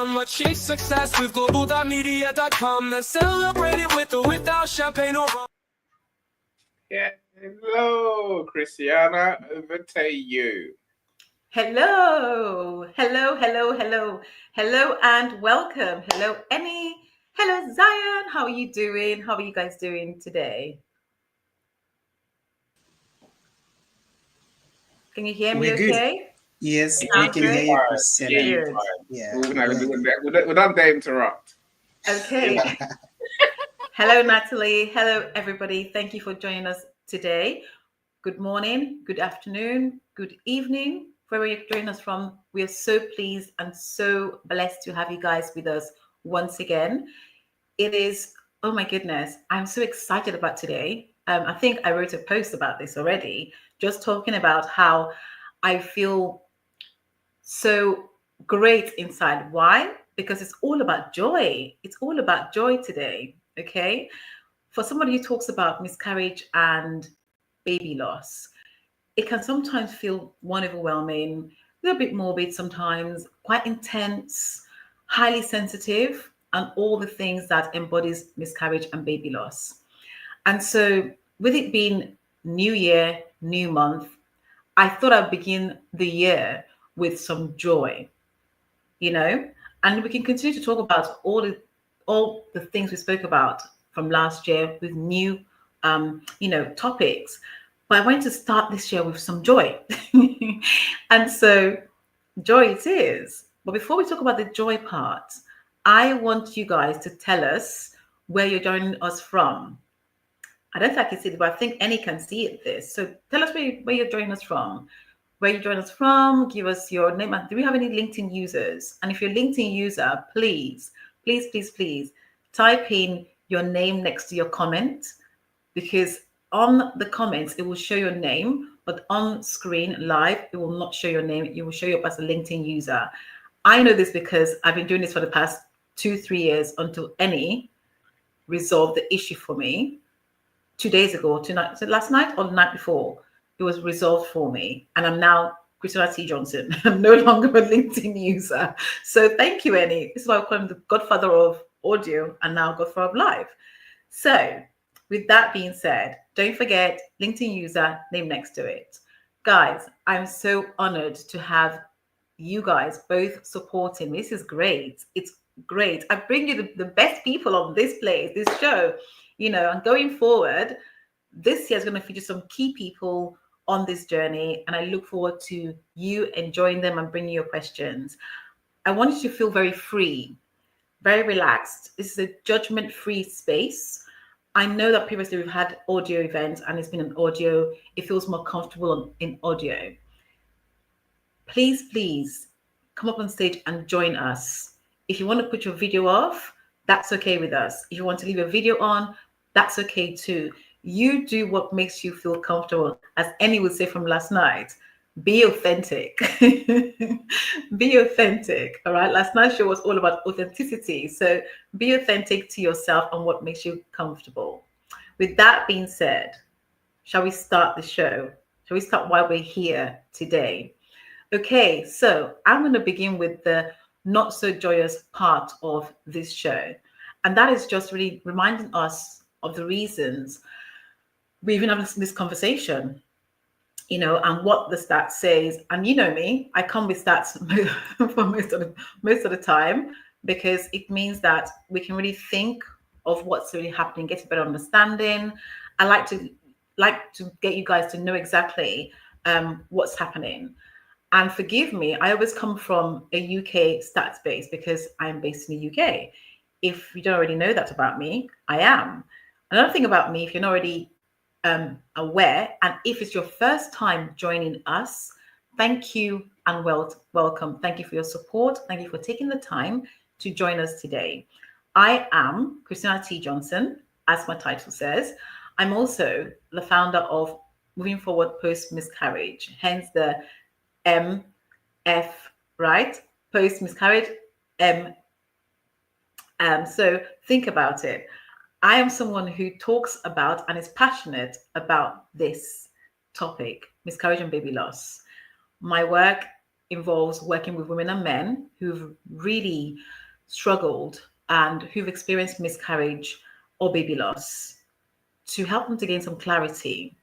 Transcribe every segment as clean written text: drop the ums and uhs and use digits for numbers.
come achieve success with Global.Media.com. Let's celebrate it with or without champagne or rum. Yeah, hello, Christiana, over to you. Hello, and welcome. Hello, Emmy. Hello, Zion. How are you doing? How are you guys doing today? Can you hear me We're good. okay? Yes, we Sound can good? hear you, Christina. Good. Yeah. We don't dare interrupt. Okay. Hello, Natalie. Hello, everybody. Thank you for joining us today. Good morning, good afternoon, good evening, wherever you're joining us from. We are so pleased and so blessed to have you guys with us once again. It is, oh my goodness, I'm so excited about today. I think I wrote a post about this already, just talking about how I feel so great inside. Why? Because it's all about joy. It's all about joy today. Okay. For somebody who talks about miscarriage and baby loss, it can sometimes feel one overwhelming, a little bit morbid sometimes, quite intense, highly sensitive, and all the things that embodies miscarriage and baby loss. And so, with it being new year, new month, I thought I'd begin the year with some joy, and we can continue to talk about all the things we spoke about from last year with new topics. But I wanted to start this year with some joy. And so joy it is. But before we talk about the joy part, I want you guys to tell us where you're joining us from. I don't think I can see it, but I think any can see it this. So tell us where you're joining us from. Where you join us from, give us your name. Do we have any LinkedIn users? And if you're a LinkedIn user, please type in your name next to your comment, because on the comments, it will show your name, but on screen live, it will not show your name. It will show you up as a LinkedIn user. I know this because I've been doing this for the past 2-3 years until any resolved the issue for me. 2 days ago, tonight, so last night or the night before, it was resolved for me. And I'm now Christina T. Johnson. I'm no longer a LinkedIn user. So thank you, Annie. This is why I call him the godfather of audio and now godfather of live. So with that being said, don't forget LinkedIn user, name next to it. Guys, I'm so honored to have you guys both supporting me. This is great. It's great. I bring you the best people on this show, and going forward, this year is going to feature some key people on this journey, and I look forward to you enjoying them and bringing your questions. I want you to feel very free, very relaxed. This is a judgment-free space. I know that previously we've had audio events and it's been an audio. It feels more comfortable in audio. Please come up on stage and join us. If you want to put your video off, that's okay with us. If you want to leave your video on, that's okay too. You do what makes you feel comfortable. As Annie would say from last night, be authentic. Be authentic. All right. Last night's show was all about authenticity. So be authentic to yourself and what makes you comfortable. With that being said, shall we start the show? Shall we start why we're here today? Okay, so I'm going to begin with the not so joyous part of this show. And that is just really reminding us of the reasons we even have this conversation, and what the stats says. And you know me, I come with stats for most of the time, because it means that we can really think of what's really happening, get a better understanding. I like to get you guys to know exactly what's happening. And forgive me, I always come from a UK stats base because I'm based in the UK. If you don't already know that about me, I am. Another thing about me, if you're not already aware, and if it's your first time joining us, thank you and welcome. Thank you for your support. Thank you for taking the time to join us today. I am Christina T. Johnson, as my title says. I'm also the founder of Moving Forward Post Miscarriage, hence the MF, right? Post miscarriage, so think about it. I am someone who talks about and is passionate about this topic, miscarriage and baby loss. My work involves working with women and men who've really struggled and who've experienced miscarriage or baby loss, to help them to gain some clarity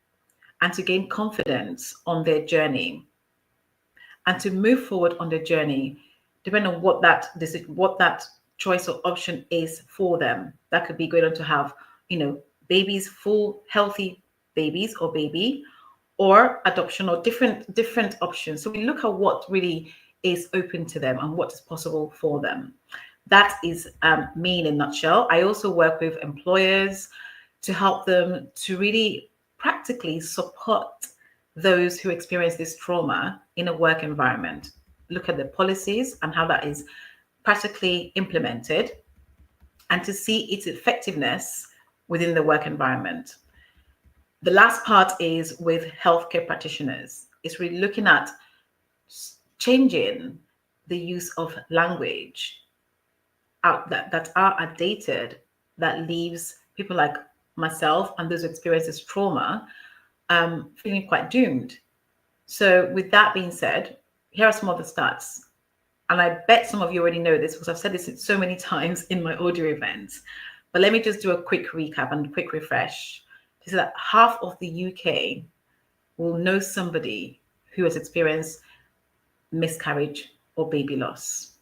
and to gain confidence on their journey and to move forward on their journey, depending on what that choice or option is for them. That could be going on to have, babies, full healthy babies or baby, or adoption, or different options. So we look at what really is open to them and what is possible for them. That is me in a nutshell. I also work with employers to help them to really practically support those who experience this trauma in a work environment. Look at the policies and how that is practically implemented, and to see its effectiveness within the work environment. The last part is with healthcare practitioners. It's really looking at changing the use of language that are outdated, that leaves people like myself and those who experience this trauma feeling quite doomed. So with that being said, here are some of the stats. And I bet some of you already know this because I've said this so many times in my audio events. But let me just do a quick recap and a quick refresh. So that half of the UK will know somebody who has experienced miscarriage or baby loss.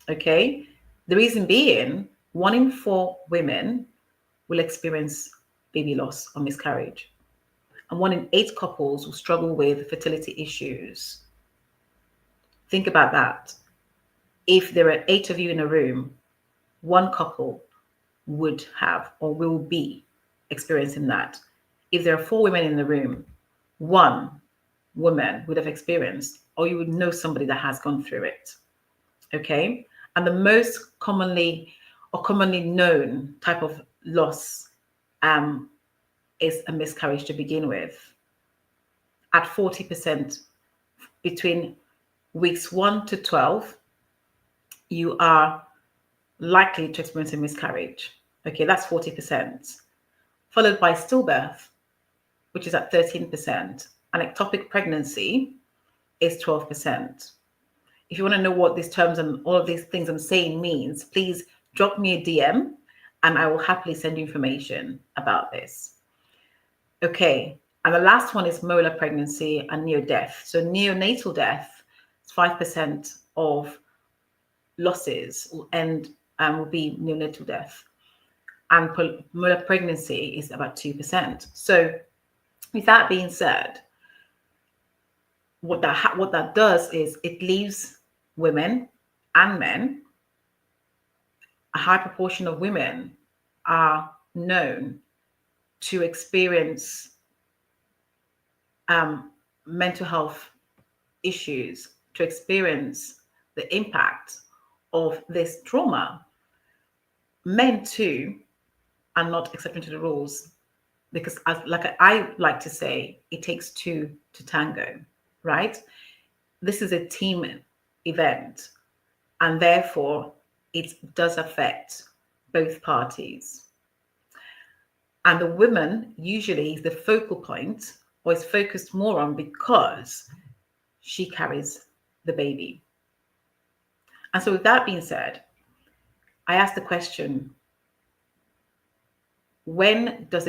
Okay? The reason being, 1 in 4 women will experience baby loss or miscarriage. And 1 in 8 couples will struggle with fertility issues. Think about that. If there are 8 of you in a room, 1 couple would have or will be experiencing that. If there are 4 women in the room, 1 woman would have experienced, or you would know somebody that has gone through it. Okay? And the most commonly known type of loss is a miscarriage to begin with. At 40%, between weeks 1 to 12, you are likely to experience a miscarriage. Okay, that's 40%. Followed by stillbirth, which is at 13%, and ectopic pregnancy is 12%. If you want to know what these terms and all of these things I'm saying means, please drop me a DM and I will happily send you information about this. Okay, and the last one is molar pregnancy and neo-death. So neonatal death is 5% of losses, and will be neonatal death. And molar pregnancy is about 2%. So with that being said, what that does is it leaves women and men, a high proportion of women are known to experience mental health issues, to experience the impact of this trauma. Men too are not exception to the rules, because I like to say, it takes 2 to tango, right? This is a team event, and therefore it does affect both parties. And the woman usually is the focal point, or is focused more on, because she carries the baby. And so with that being said, I asked the question, when does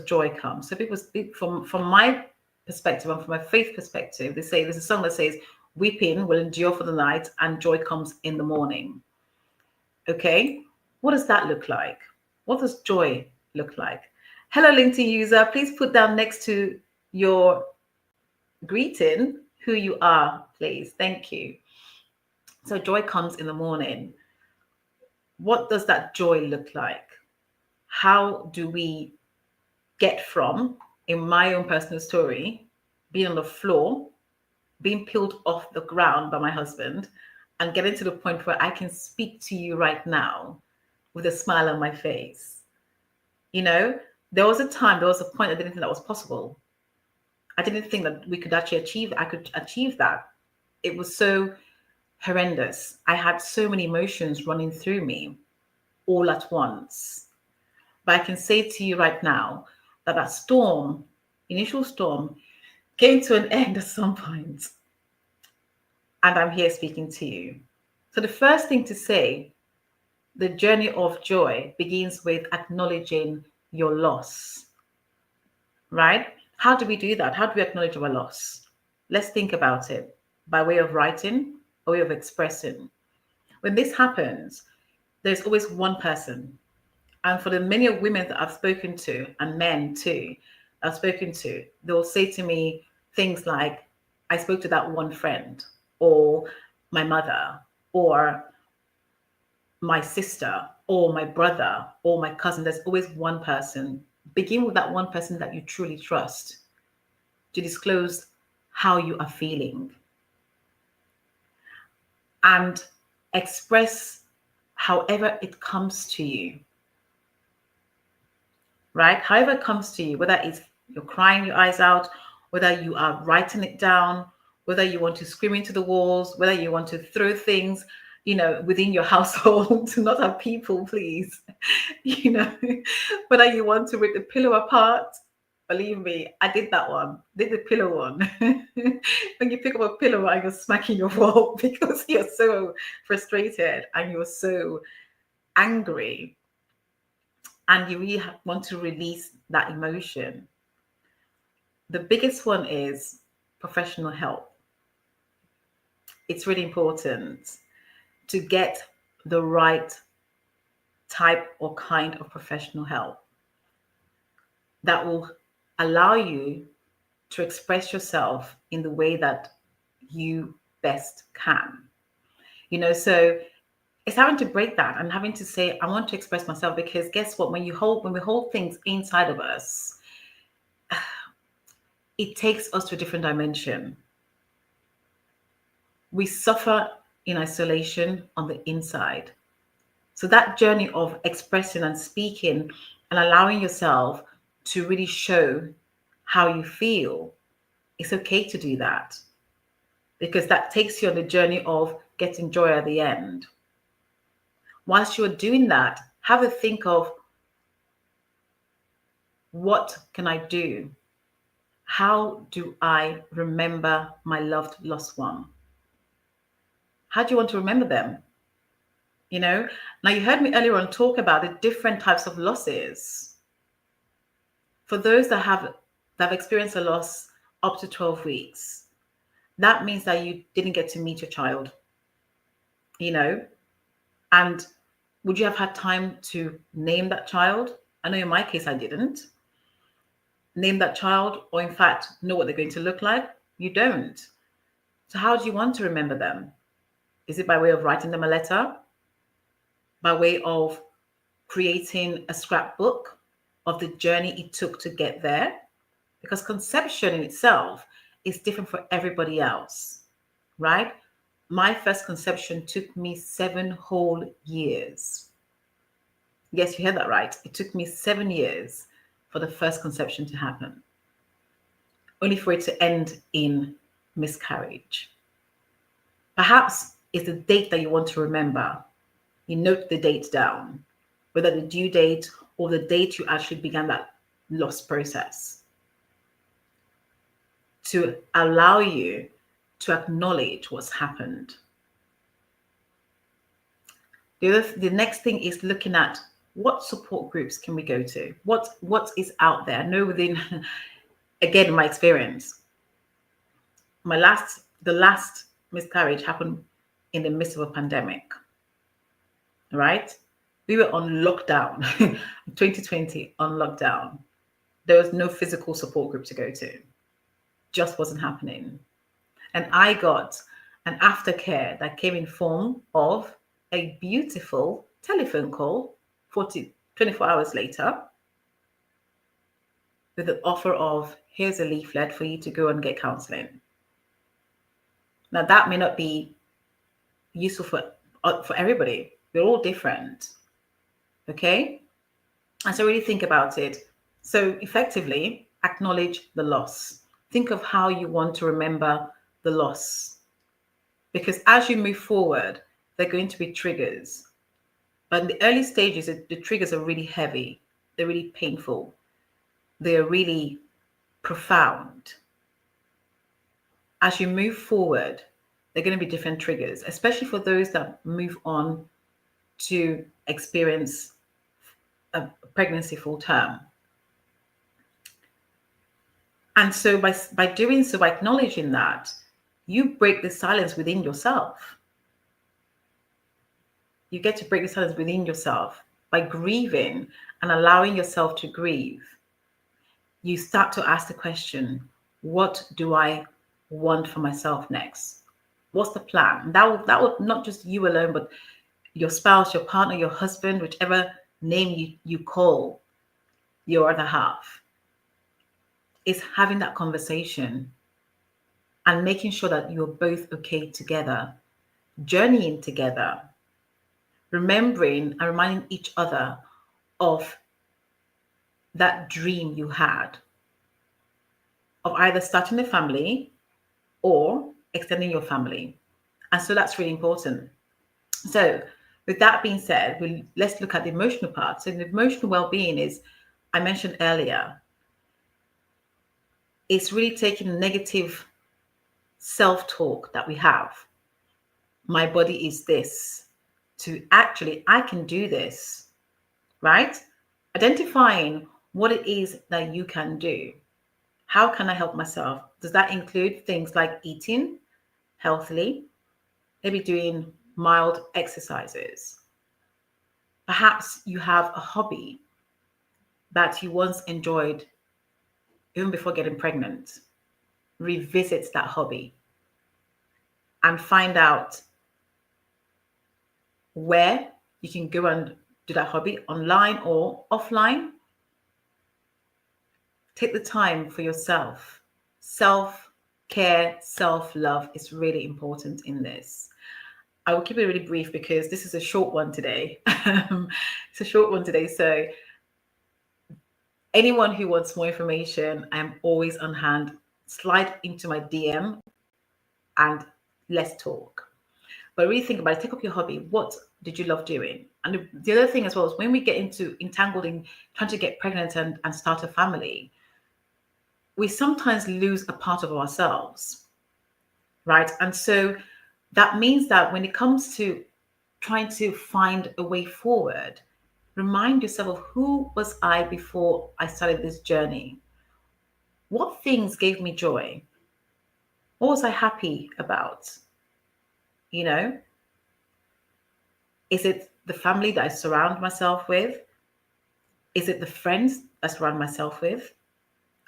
joy come? So people speak from my perspective and from my faith perspective, they say there's a song that says, weeping will endure for the night and joy comes in the morning. Okay, what does that look like? What does joy look like? Hello, LinkedIn user, please put down next to your greeting who you are, please. Thank you. So joy comes in the morning. What does that joy look like? How do we get from, in my own personal story, being on the floor, being peeled off the ground by my husband, and getting to the point where I can speak to you right now with a smile on my face? There was a point I didn't think that was possible. I didn't think that we could actually achieve that. It was so horrendous. I had so many emotions running through me all at once. But I can say to you right now that initial storm, came to an end at some point. and I'm here speaking to you. So the first thing to say, the journey of joy begins with acknowledging your loss, right? How do we do that? How do we acknowledge our loss? Let's think about it by way of writing or way of expressing. When this happens, there's always one person. And for the many of women that I've spoken to, and men too, I've spoken to, they'll say to me things like, I spoke to that one friend, or my mother, or my sister, or my brother, or my cousin. There's always one person. Begin with that one person that you truly trust to disclose how you are feeling and express however it comes to you, right? However it comes to you, whether it's you're crying your eyes out, whether you are writing it down, whether you want to scream into the walls, whether you want to throw things, within your household, to not have people, please, whether you want to rip the pillow apart. Believe me, I did that one. Did the pillow one. When you pick up a pillow and you're smacking your wall because you're so frustrated and you're so angry and you really want to release that emotion. The biggest one is professional help. It's really important to get the right type or kind of professional help that will allow you to express yourself in the way that you best can. So it's having to break that and having to say, I want to express myself, because guess what? When we hold things inside of us, it takes us to a different dimension. We suffer in isolation on the inside. So that journey of expressing and speaking and allowing yourself to really show how you feel, it's okay to do that, because that takes you on the journey of getting joy at the end. Whilst you're doing that, have a think of, what can I do? How do I remember my loved lost one? How do you want to remember them? Now you heard me earlier on talk about the different types of losses. For those that have experienced a loss up to 12 weeks, that means that you didn't get to meet your child, and would you have had time to name that child? I know in my case, I didn't name that child, or in fact, know what they're going to look like. You don't. So how do you want to remember them? Is it by way of writing them a letter? By way of creating a scrapbook of the journey it took to get there? Because conception in itself is different for everybody else, right? My first conception took me 7 whole years. Yes, you heard that right. It took me 7 years for the first conception to happen, only for it to end in miscarriage. Perhaps it's the date that you want to remember. You note the date down, whether the due date or the date you actually began that loss process, to allow you to acknowledge what's happened. The next thing is looking at, what support groups can we go to? What is out there? I know within, again, my experience, the last miscarriage happened in the midst of a pandemic, right? We were on lockdown, 2020 on lockdown. There was no physical support group to go to. Just wasn't happening. And I got an aftercare that came in form of a beautiful telephone call 24 hours later, with the offer of, here's a leaflet for you to go and get counseling. Now that may not be useful for everybody. We're all different. Okay? And so really think about it. So effectively, acknowledge the loss. Think of how you want to remember the loss. Because as you move forward, there are going to be triggers. But in the early stages, the triggers are really heavy. They're really painful. They're really profound. As you move forward, there are going to be different triggers, especially for those that move on to experience a pregnancy full term. And so by doing so, by acknowledging that, you break the silence within yourself. You get to break the silence within yourself by grieving and allowing yourself to grieve. You start to ask the question, what do I want for myself next? What's the plan? That would not just you alone, but your spouse, your partner, your husband, whichever name you call your other half, is having that conversation and making sure that you're both okay together, journeying together, remembering and reminding each other of that dream you had of either starting a family or extending your family. And so that's really important. So with that being said, let's look at the emotional part. So the emotional well-being is, I mentioned earlier, it's really taking the negative self-talk that we have. My body is this, to actually, I can do this, right? Identifying what it is that you can do. How can I help myself? Does that include things like eating healthily, maybe doing mild exercises? Perhaps you have a hobby that you once enjoyed even before getting pregnant. Revisit that hobby and find out where you can go and do that hobby, online or offline. Take the time for yourself. Self-care, self-love is really important in this. I will keep it really brief because this is a short one today. It's a short one today. So anyone who wants more information, I'm always on hand. Slide into my DM and let's talk. But really think about it. Take up your hobby. What did you love doing? And the other thing as well is when we get entangled in trying to get pregnant and start a family, we sometimes lose a part of ourselves, right? And so that means that when it comes to trying to find a way forward, remind yourself of who was I before I started this journey? What things gave me joy? What was I happy about? You know, is it the family that I surround myself with? Is it the friends I surround myself with?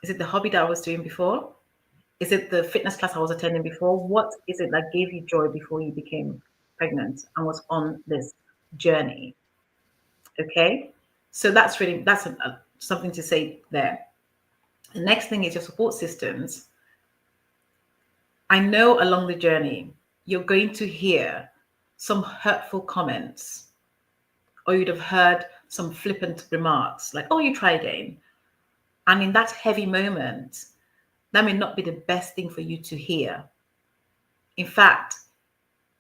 Is it the hobby that I was doing before? Is it the fitness class I was attending before? What is it that gave you joy before you became pregnant and was on this journey? Okay, so that's something to say there. The next thing is your support systems. I know along the journey you're going to hear some hurtful comments, or you'd have heard some flippant remarks like, "Oh, you try again." And in that heavy moment, that may not be the best thing for you to hear. In fact,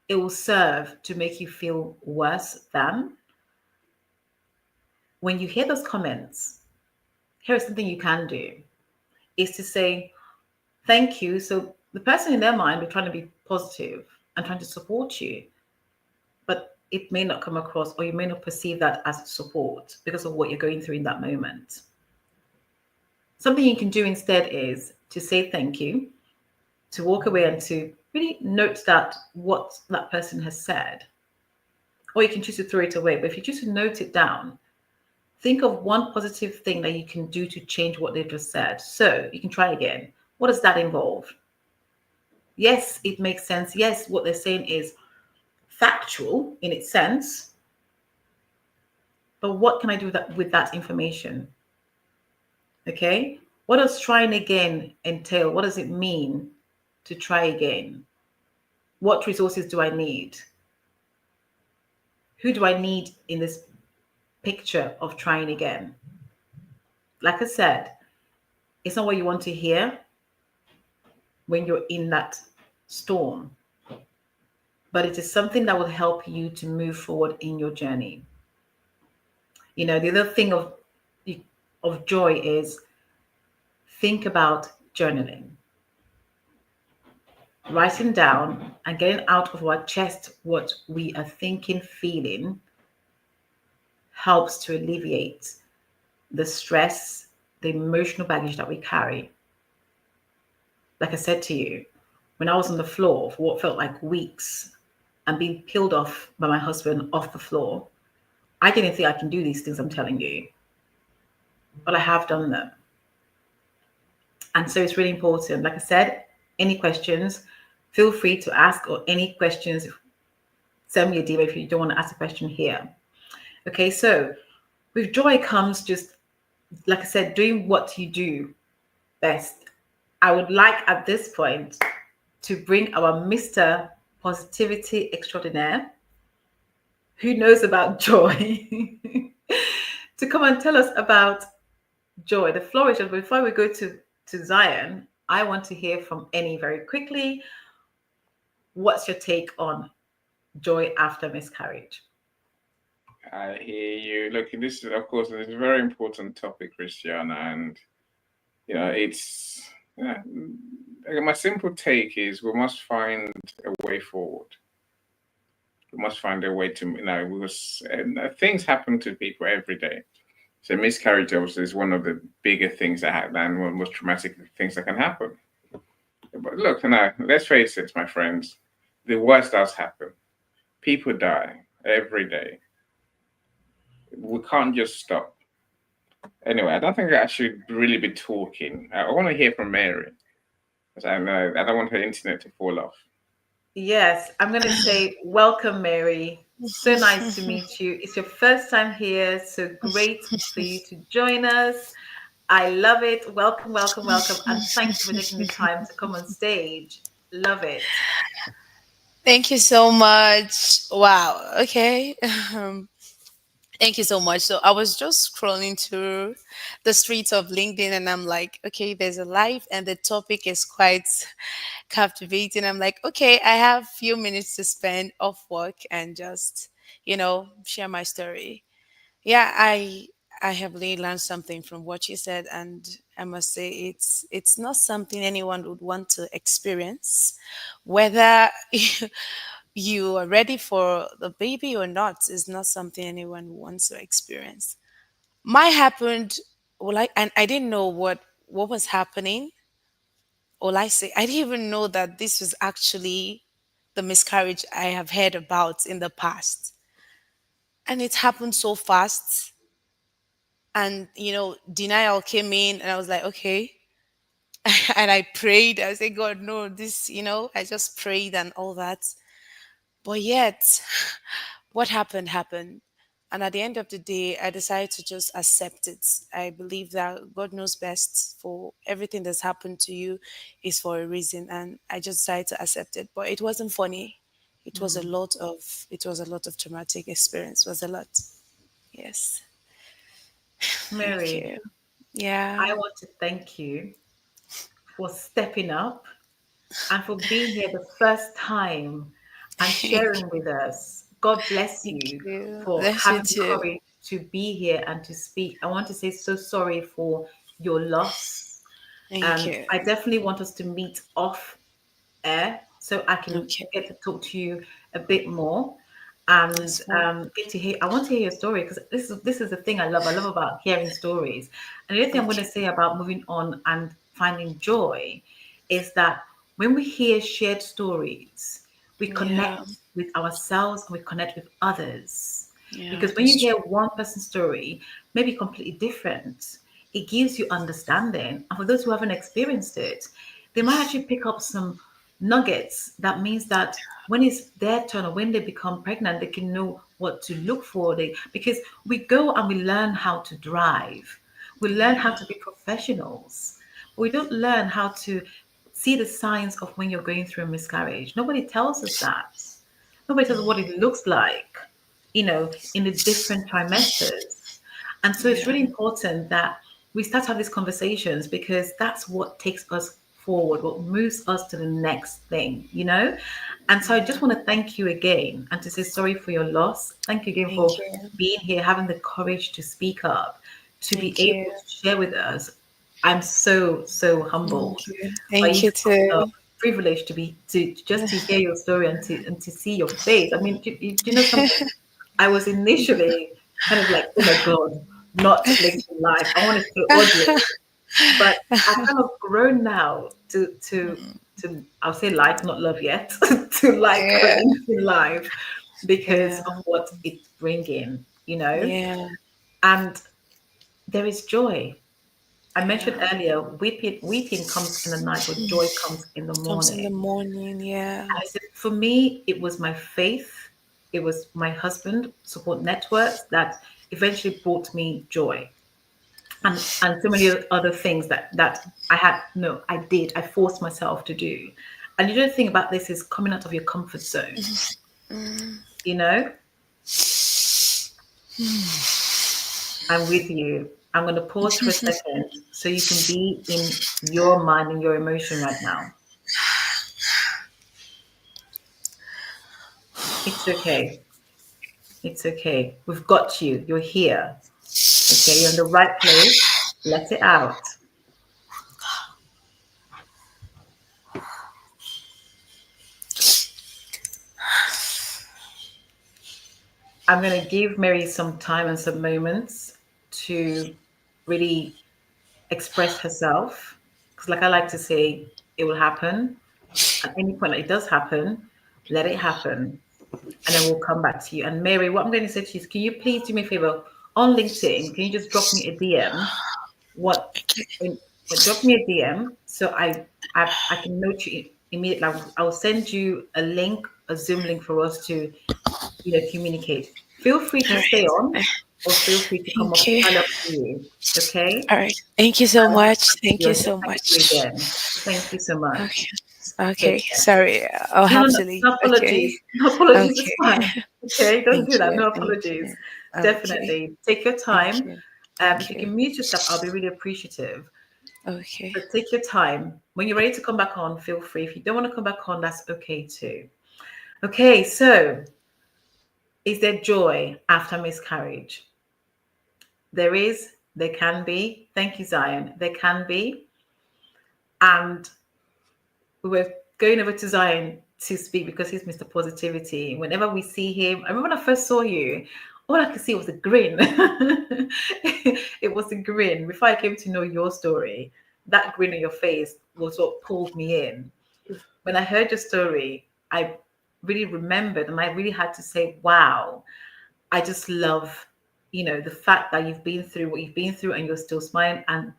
it will serve to make you feel worse than. When you hear those comments, here is something you can do, is to say, thank you. So the person in their mind will trying to be positive and trying to support you, but it may not come across, or you may not perceive that as support because of what you're going through in that moment. Something you can do instead is to say thank you, to walk away and to really note that what that person has said. Or you can choose to throw it away. But if you choose to note it down, think of one positive thing that you can do to change what they've just said. So you can try again. What does that involve? Yes, it makes sense. Yes, what they're saying is factual in its sense. But what can I do with that information? Okay. What does trying again entail? What does it mean to try again? What resources do I need? Who do I need in this picture of trying again? Like I said, it's not what you want to hear when you're in that storm, but it is something that will help you to move forward in your journey. You know, the other thing of joy is think about journaling. writing down and getting out of our chest what we are thinking, feeling helps to alleviate the stress, the emotional baggage that we carry. Like I said to you, when I was on the floor for what felt like weeks and being peeled off by my husband off the floor, I didn't think I can do these things I'm telling you, but I have done them. And so it's really important. Like I said, any questions, feel free to ask, or any questions, send me a DM if you don't want to ask a question here. Okay, so with joy comes just, like I said, doing what you do best. I would like at this point to bring our Mr. Positivity Extraordinaire, who knows about joy, to come and tell us about joy, the flourish. And before we go to Zion, I want to hear from Annie very quickly. What's your take on joy after miscarriage? I hear you. Look, this is, of course, it's a very important topic, Christiana, and it's my simple take is we must find a way forward. We must find a way to, because things happen to people every day. So miscarriage obviously is one of the bigger things that happen, and one of the most traumatic things that can happen. But look, let's face it, my friends, the worst does happen. People die every day. We can't just stop. Anyway, I don't think I should really be talking. I want to hear from Mary, because I don't want her internet to fall off. Yes, I'm going to say welcome, Mary. So nice to meet you. It's your first time here, so great for you to join us. I love it. Welcome, welcome, welcome. And thank you for taking the time to come on stage. Love it. Thank you so much. Wow. Okay. Thank you so much. So I was just scrolling through the streets of LinkedIn and I'm like, okay, there's a live and the topic is quite captivating. I'm like, okay, I have few minutes to spend off work and just, share my story. Yeah, I have really learned something from what you said, and I must say it's not something anyone would want to experience, whether you are ready for the baby or not is not something anyone wants to experience. Mine happened, well, and I didn't know what was happening. All I say, I didn't even know that this was actually the miscarriage I have heard about in the past, and it happened so fast. And denial came in, and I was like, okay. And I prayed. I said, God, no, this, I just prayed and all that. But yet, what happened. And at the end of the day, I decided to just accept it. I believe that God knows best for everything that's happened to you is for a reason. And I just decided to accept it. But it wasn't funny. Mm. It was a lot of traumatic experience. It was a lot. Yes. Thank Mary, you. Yeah. I want to thank you for stepping up and for being here the first time and Thank sharing with us. God bless thank you you. for Bless you having the too. courage to be here and to speak. I want to say so sorry for your loss. Thank And you. I definitely want us to meet off air so I can Okay. get to talk to you a bit more and That's fine. get to hear. I want to hear your story because this is the thing I love. I love about hearing stories. And the other thing I'm going to Okay. say about moving on and finding joy is that when we hear shared stories, we Yeah. connect with ourselves and we connect with others. Yeah. Because when That's you hear true. one person's story, maybe completely different, it gives you understanding. And for those who haven't experienced it, they might actually pick up some nuggets. That means that when it's their turn or when they become pregnant, they can know what to look for. Because we go and we learn how to drive, we learn how Yeah. to be professionals, but we don't learn how to see the signs of when you're going through a miscarriage. Nobody tells us that. Nobody tells us what it looks like, in the different trimesters. And so it's Yeah. really important that we start to have these conversations because that's what takes us forward, what moves us to the next thing. And so I just Yeah. want to thank you again and to say sorry for your loss. Thank you again Thank for you. being here, having the courage to speak up, to be Thank you. able to share with us. I'm so, so Thank humbled you. by Thank you you coming up too. privilege to be to just to hear your story and to see your face. I mean, do you know something? I was initially kind of like, oh my god, not LinkedIn Live. I want to stay audio, but I've kind of grown now to I'll say like, not love yet, to like Yeah. LinkedIn Live because Yeah. of what it's bringing, you know, Yeah. and there is joy. I mentioned Yeah. earlier, weeping comes in the night, but joy comes in the Comes in the morning. morning. Yeah. And I said, for me, it was my faith, it was my husband support networks that eventually brought me joy, and so many other things that I had no, I forced myself to do. And you don't think about this is coming out of your comfort zone, you know. I'm with you. I'm going to pause for a second so you can be in your mind and your emotion right now. It's okay. It's okay. We've got you. You're here. Okay, you're in the right place. Let it out. I'm going to give Mary some time and some moments to really express herself. Because, like I like to say, it will happen. At any point that it does happen, let it happen. And then we'll come back to you. And Mary, what I'm going to say to you is, can you please do me a favor on LinkedIn? Can you just drop me a DM? What, when, drop me a DM so I can note you immediately. I'll send you a link, a Zoom link for us to communicate. Feel free to All stay right. on, or feel free to come off. Thank you. I love you. Okay. All right. Thank you so much. Thank you You're here. so Thank you much. again. Thank you so much. Okay. Okay. Take care. Sorry. I'll No, have no, no, to leave. no Okay. apologies. No apologies. It's Okay. fine. Okay, don't Thank do that. you. No Thank you. apologies. Okay. Definitely take your Thank time. you. If you Okay. can mute yourself, I'll be really appreciative. Okay. But take your time. When you're ready to come back on, feel free. If you don't want to come back on, that's okay too. Okay, so is there joy after miscarriage? There is, there can be. Thank you, Zion. There can be. And we were going over to Zion to speak because he's Mr. Positivity. Whenever we see him, I remember when I first saw you, all I could see was a grin. It was a grin. Before I came to know your story, that grin on your face was what pulled me in. When I heard your story, I really remembered and I really had to say, wow, I just love, the fact that you've been through what you've been through and you're still smiling and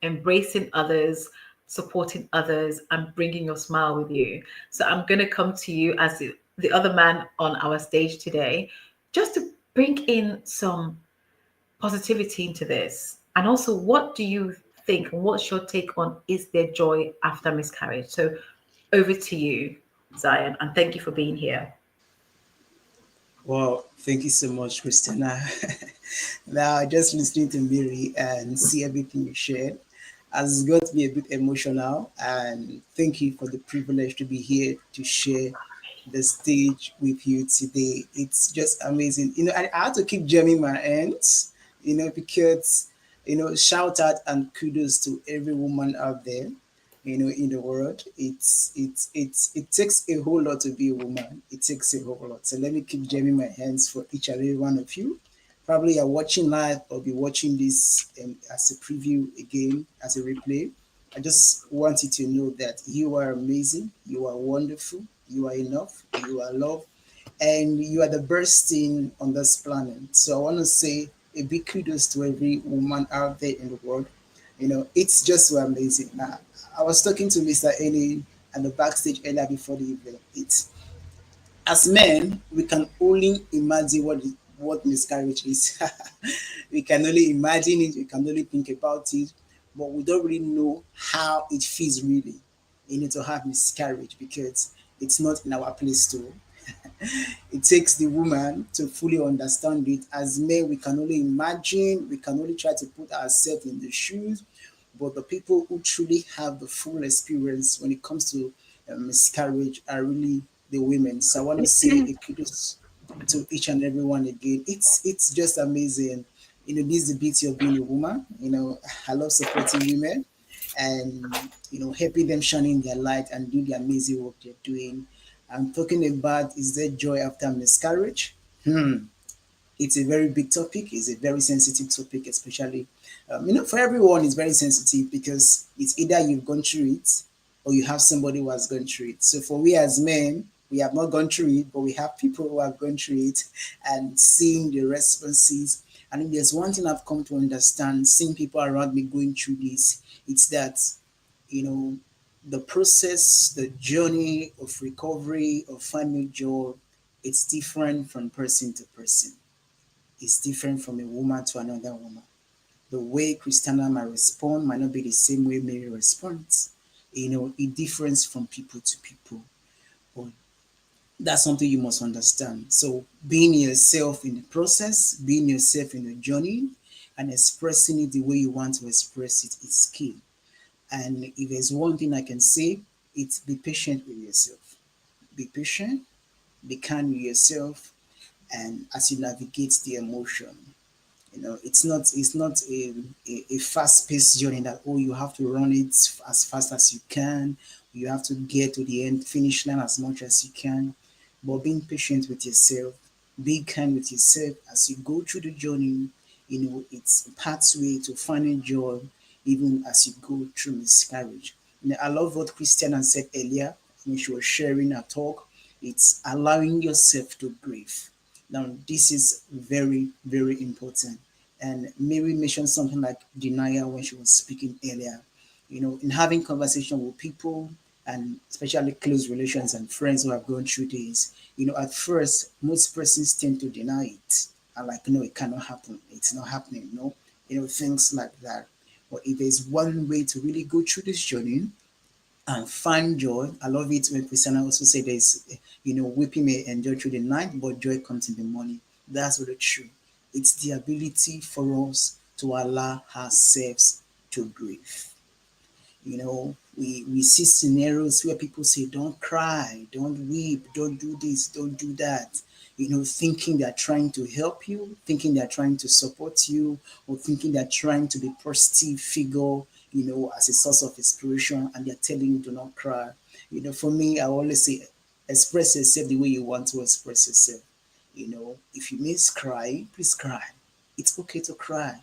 embracing others, supporting others, and bringing your smile with you. So I'm going to come to you as the other man on our stage today, just to bring in some positivity into this. And also, what do you think and what's your take on is there joy after miscarriage? So over to you, Zion, and thank you for being here. Well, thank you so much, Christina. Now, just listening to Mary and see everything you shared has got me a bit emotional. And thank you for the privilege to be here to share the stage with you today. It's just amazing. I had to keep jamming my hands, because, shout out and kudos to every woman out there, in the world. It takes a whole lot to be a woman. It takes a whole lot. So let me keep jamming my hands for each and every one of you. Probably you're watching live or be watching this as a preview again, as a replay. I just want you to know that you are amazing, you are wonderful, you are enough, you are loved, and you are the best thing on this planet. So I want to say a big kudos to every woman out there in the world. It's just so amazing. I was talking to Mr. Eni at the backstage earlier before the event. It's as men, we can only imagine what miscarriage is. We can only imagine it, we can only think about it, but we don't really know how it feels really. You need to have miscarriage because it's not in our place to. It takes the woman to fully understand it. As men, we can only imagine, we can only try to put ourselves in the shoes, but the people who truly have the full experience when it comes to miscarriage are really the women. So I want to say a kudos to each and every one again. It's just amazing. This is the beauty of being a woman. I love supporting women. and helping them shining their light and do the amazing work they're doing. I'm talking about, is there joy after miscarriage? It's a very big topic. It's a very sensitive topic, especially for everyone. It's very sensitive because it's either you've gone through it or you have somebody who has gone through it. So for we as men, we have not gone through it, but we have people who have gone through it and seeing the responses. And if there's one thing I've come to understand, seeing people around me going through this, it's that you know the process, the journey of recovery, of finding joy, it's different from person to person. Is different from a woman to another woman. The way Christiana might respond might not be the same way Mary responds. It differs from people to people. But that's something you must understand. So being yourself in the process, being yourself in the journey, and expressing it the way you want to express it is key. And if there's one thing I can say, it's be patient with yourself. Be patient, be kind with yourself, and as you navigate the emotion, it's not a fast-paced journey that, oh, you have to run it as fast as you can, you have to get to the end finish line as much as you can. But being patient with yourself, be kind with yourself as you go through the journey. It's a pathway to finding joy even as you go through miscarriage. I love what Christiana said earlier when she was sharing her talk. It's allowing yourself to grieve. Now, this is very, very important. And Mary mentioned something like denial when she was speaking earlier. In having conversation with people and especially close relations and friends who have gone through this, at first, most persons tend to deny it. And like, no, it cannot happen. It's not happening, things like that. But if there's one way to really go through this journey, and find joy. I love it when Christiana also said there's, weeping may endure through the night, but joy comes in the morning. That's really true. It's the ability for us to allow ourselves to grieve. We see scenarios where people say, don't cry, don't weep, don't do this, don't do that. Thinking they're trying to help you, thinking they're trying to support you, or thinking they're trying to be positive figure, as a source of inspiration, and they're telling you do not cry. For me, I always say, express yourself the way you want to express yourself. If you miss crying, please cry. It's okay to cry.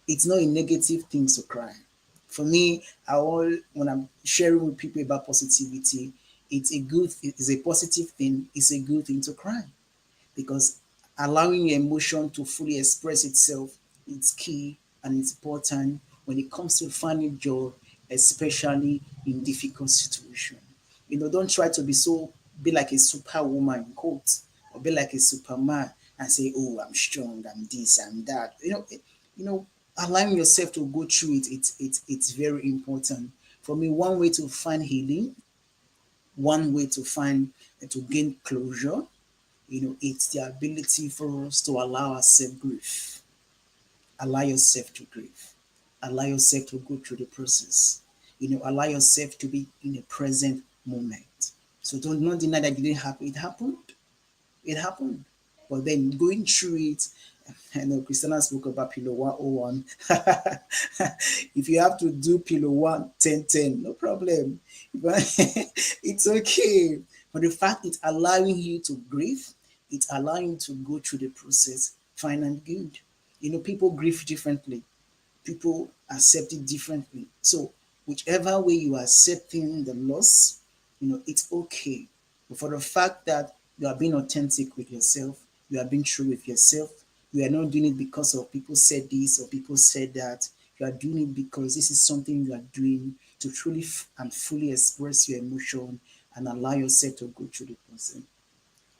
It's not a negative thing to cry. For me, when I'm sharing with people about positivity, it's a positive thing. It's a good thing to cry because allowing your emotion to fully express itself is key and it's important when it comes to finding joy, especially in difficult situations. Don't try to be like a superwoman in quotes, or be like a superman and say, "Oh, I'm strong, I'm this, I'm that." Allowing yourself to go through it, it's very important. For me, one way to find healing, one way to gain closure, it's the ability for us to allow ourselves grief. Allow yourself to grieve. Allow yourself to go through the process. Allow yourself to be in a present moment. So don't not deny that it didn't happen. It happened. It happened. But then going through it, I know Christina spoke about pillow 101. If you have to do pillow 110, no problem. But it's okay. But the fact it's allowing you to grieve, it's allowing you to go through the process, fine and good. People grieve differently. People accept it differently. So whichever way you are accepting the loss, it's okay. But for the fact that you are being authentic with yourself, you are being true with yourself, you are not doing it because of people said this or people said that. You are doing it because this is something you are doing to truly and fully express your emotion and allow yourself to go through the process.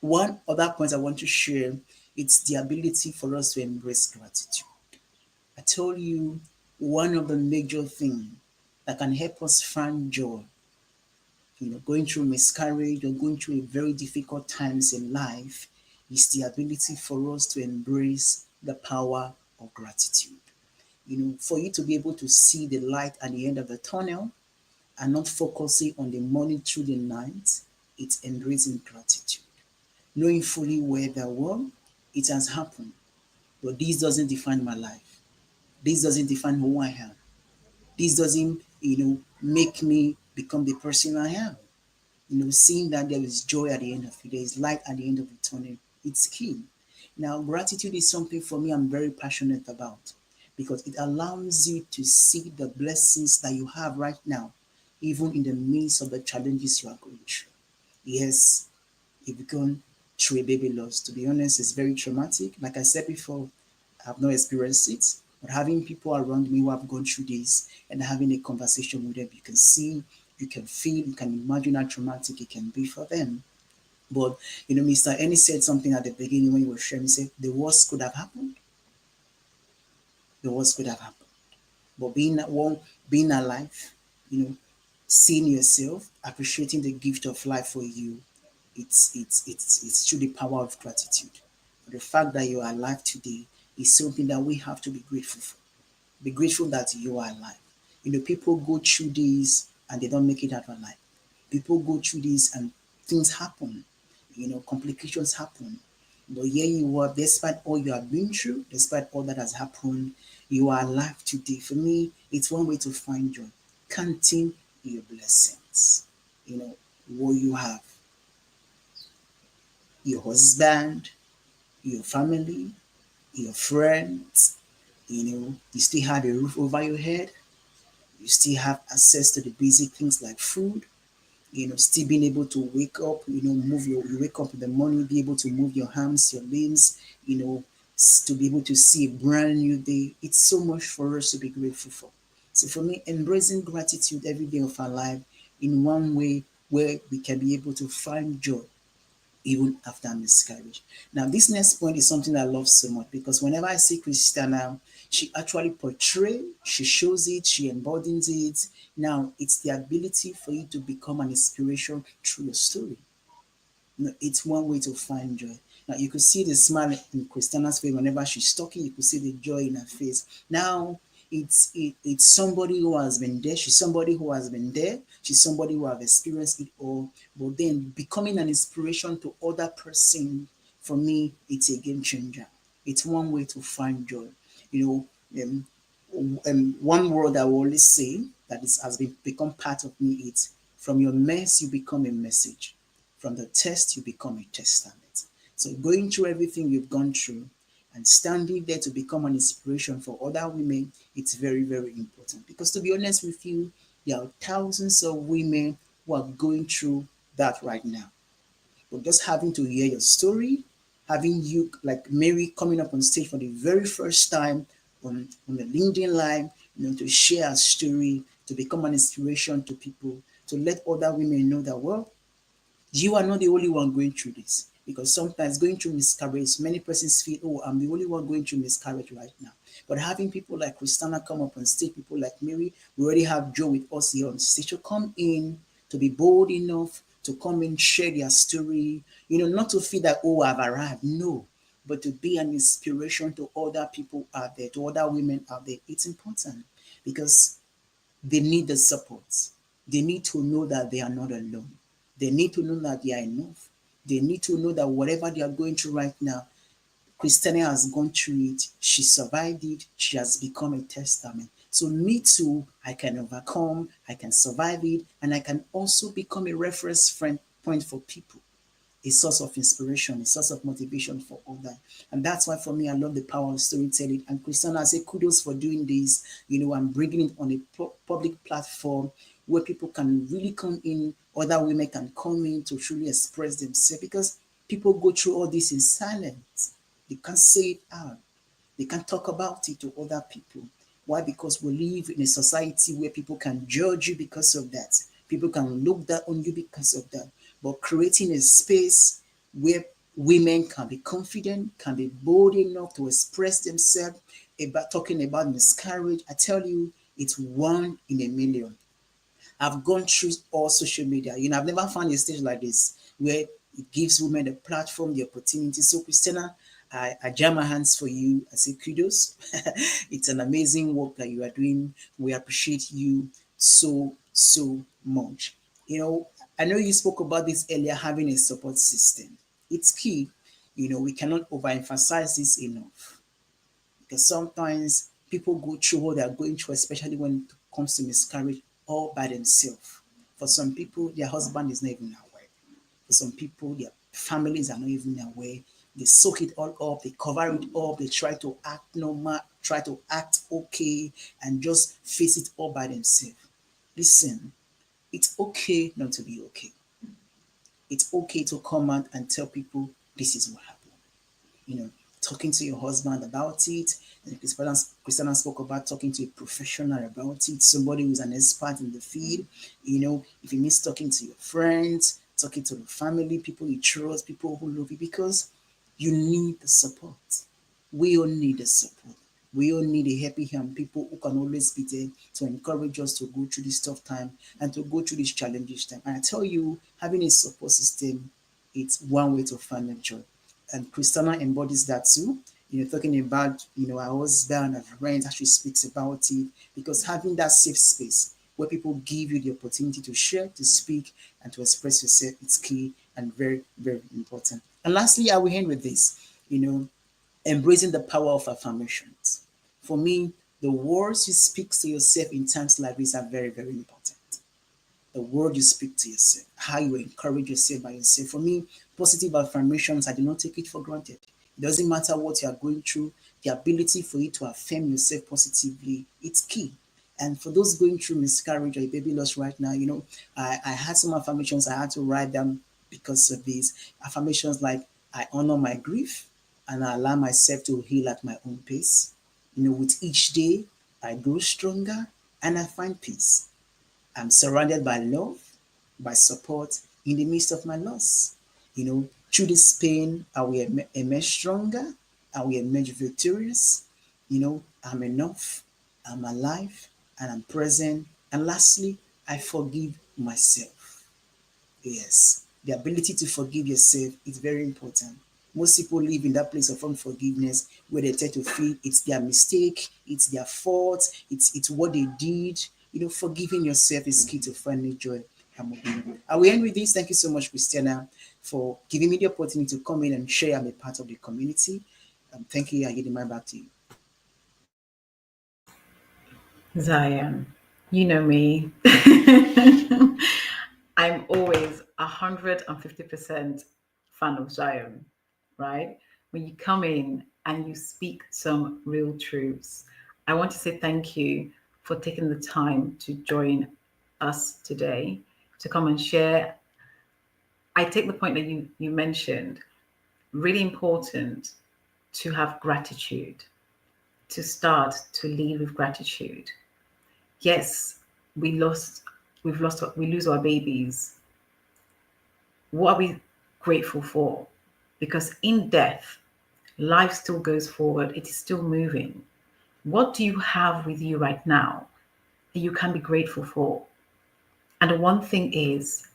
One other point I want to share, it's the ability for us to embrace gratitude. I told you one of the major things that can help us find joy, going through miscarriage or going through a very difficult times in life, is the ability for us to embrace the power of gratitude. For you to be able to see the light at the end of the tunnel and not focusing on the morning through the night, it's embracing gratitude. Knowing fully where that well, it has happened, but this doesn't define my life. This doesn't define who I am. This doesn't, make me become the person I am. Seeing that there is joy at the end of it, there is light at the end of the tunnel, it's key. Now, gratitude is something for me I'm very passionate about because it allows you to see the blessings that you have right now, even in the midst of the challenges you are going through. Yes, if you've gone through a baby loss, to be honest, it's very traumatic. Like I said before, I've not experienced it, but having people around me who have gone through this and having a conversation with them, you can see, you can feel, you can imagine how traumatic it can be for them. But Mr. Ennis said something at the beginning when he was sharing. He said the worst could have happened. The worst could have happened. But being alive, seeing yourself, appreciating the gift of life for you, it's through the power of gratitude. The fact that you are alive today is something that we have to be grateful for. Be grateful that you are alive. People go through this and they don't make it out alive. People go through this and things happen. Complications happen. But here you are, despite all you have been through, despite all that has happened, you are alive today. For me, it's one way to find joy. Counting your blessings. What you have. Your husband, your family, your friends, you still have a roof over your head, you still have access to the basic things like food, still being able to wake up, you wake up in the morning, be able to move your arms, your limbs, to be able to see a brand new day. It's so much for us to be grateful for. So for me, embracing gratitude every day of our life in one way where we can be able to find joy even after miscarriage. Now, this next point is something I love so much because whenever I see Christiana, she actually portrays, she shows it, she embodies it. Now, it's the ability for you to become an inspiration through your story. It's one way to find joy. Now you could see the smile in Christiana's face whenever she's talking. You could see the joy in her face. Now it's somebody who has been there. She's somebody who has been there. She's somebody who have experienced it all. But then becoming an inspiration to other person, for me, it's a game changer. It's one way to find joy. You know, one word I will always say that has been become part of me is from your mess you become a message. From the test, you become a testament. So going through everything you've gone through and standing there to become an inspiration for other women, it's very, very important. Because to be honest with you, there are thousands of women who are going through that right now. But just having to hear your story, having you like Mary coming up on stage for the very first time on the LinkedIn Live, to share a story, to become an inspiration to people, to let other women know that, well, you are not the only one going through this. Because sometimes going through miscarriage, many persons feel, oh, I'm the only one going through miscarriage right now. But having people like Christina come up on stage, people like Mary, we already have Joe with us here on stage to come in, to be bold enough, to come and share their story, not to feel that, oh, I've arrived. No, but to be an inspiration to other people out there, to other women out there. It's important because they need the support. They need to know that they are not alone. They need to know that they are enough. They need to know that whatever they are going through right now, Christina has gone through it. She survived it. She has become a testament. So me too, I can overcome, I can survive it, and I can also become a reference friend point for people, a source of inspiration, a source of motivation for others. And that's why for me, I love the power of storytelling. And Christiana, I say kudos for doing this. I'm bringing it on a public platform where people can really come in, other women can come in to truly express themselves because people go through all this in silence. They can't say it out. They can't talk about it to other people. Why? Because we live in a society where people can judge you because of that. People can look down on you because of that. But creating a space where women can be confident, can be bold enough to express themselves about talking about miscarriage, I tell you, it's one in a million. I've gone through all social media. I've never found a stage like this where it gives women the platform, the opportunity. So, Christina, I jam my hands for you. I say kudos. It's an amazing work that you are doing. We appreciate you so, so much. I know you spoke about this earlier, having a support system. It's key. We cannot overemphasize this enough because sometimes people go through what they are going through, especially when it comes to miscarriage, all by themselves. For some people, their husband is not even aware. For some people, their families are not even aware. They soak it all up, they cover it up, they try to act normal, try to act okay, and just face it all by themselves. Listen, it's okay not to be okay. It's okay to come out and tell people this is what happened. You know, talking to your husband about it. And Christiana spoke about talking to a professional about it, somebody who's an expert in the field. You know, if you miss talking to your friends, talking to the family, people you trust, people who love you, because you need the support. We all need the support. We all need a happy hand, people who can always be there to encourage us to go through this tough time and to go through this challenging time. And I tell you, having a support system, it's one way to find a joy. And Christina embodies that too. You know, talking about, you know, our husband and friends, as she speaks about it, because having that safe space where people give you the opportunity to share, to speak, and to express yourself, it's key and very, very important. And lastly, I will end with this, you know, embracing the power of affirmations. For me, the words you speak to yourself in times like this are very, very important. The word you speak to yourself, how you encourage yourself by yourself. For me, positive affirmations, I do not take it for granted. It doesn't matter what you are going through, the ability for you to affirm yourself positively, it's key. And for those going through miscarriage or a baby loss right now, you know, I had some affirmations I had to write down because of these affirmations like I honor my grief and I allow myself to heal at my own pace. You know, with each day, I grow stronger and I find peace. I'm surrounded by love, by support in the midst of my loss. You know, through this pain, I will emerge stronger, I will emerge victorious. You know, I'm enough, I'm alive, and I'm present. And lastly, I forgive myself. Yes, the ability to forgive yourself is very important. Most people live in that place of unforgiveness where they tend to feel it's their mistake, it's their fault, it's what they did. You know, forgiving yourself is key to finding joy and moving. I will end with this. Thank you so much, Christiana, for giving me the opportunity to come in and share. I'm a part of the community. Thank you. I give my back to you. Zion, you know me. I'm always 150% fan of Zion, right? When you come in and you speak some real truths, I want to say thank you for taking the time to join us today to come and share. I take the point that you mentioned, really important to have gratitude, to start to lead with gratitude. Yes, we lose our babies. What are we grateful for? Because in death, life still goes forward, it is still moving. What do you have with you right now that you can be grateful for? And the one thing is,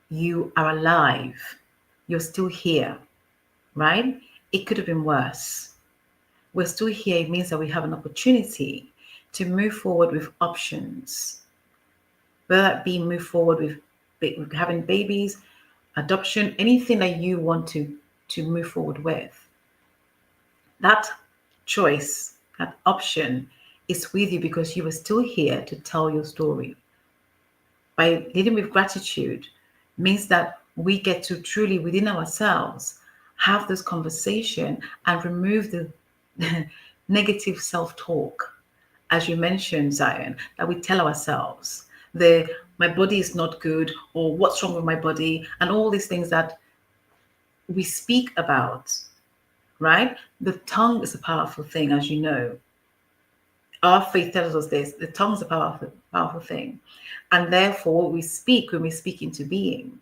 you are alive, you're still here, right? It could have been worse. We're still here, it means that we have an opportunity to move forward with options, whether that be move forward with having babies, adoption, anything that you want to move forward with. That choice, that option is with you because you are still here to tell your story. By leading with gratitude means that we get to truly within ourselves have this conversation and remove the negative self-talk, as you mentioned, Zion, that we tell ourselves the my body is not good or what's wrong with my body and all these things that we speak about, right? The tongue is a powerful thing, as you know. Our faith tells us this: the tongue is a powerful thing, and therefore what we speak when we speak into being.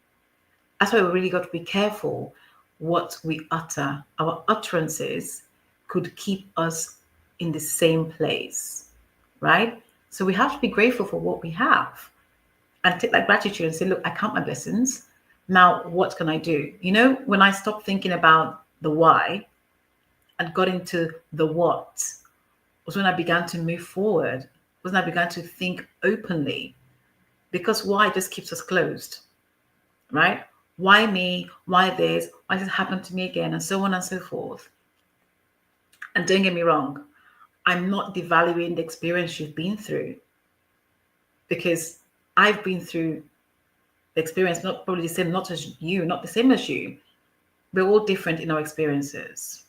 That's why we really got to be careful what we utter. Our utterances could keep us in the same place, right? So we have to be grateful for what we have and take that gratitude and say, look, I count my blessings. Now, what can I do? You know, when I stopped thinking about the why and got into the what, was when I began to move forward, was when I began to think openly, because why just keeps us closed, right? Why me? Why this? Why does it happen to me again? And so on and so forth. And don't get me wrong, I'm not devaluing the experience you've been through. because I've been through the experience, not probably the same, not as you, not the same as you. We're all different in our experiences.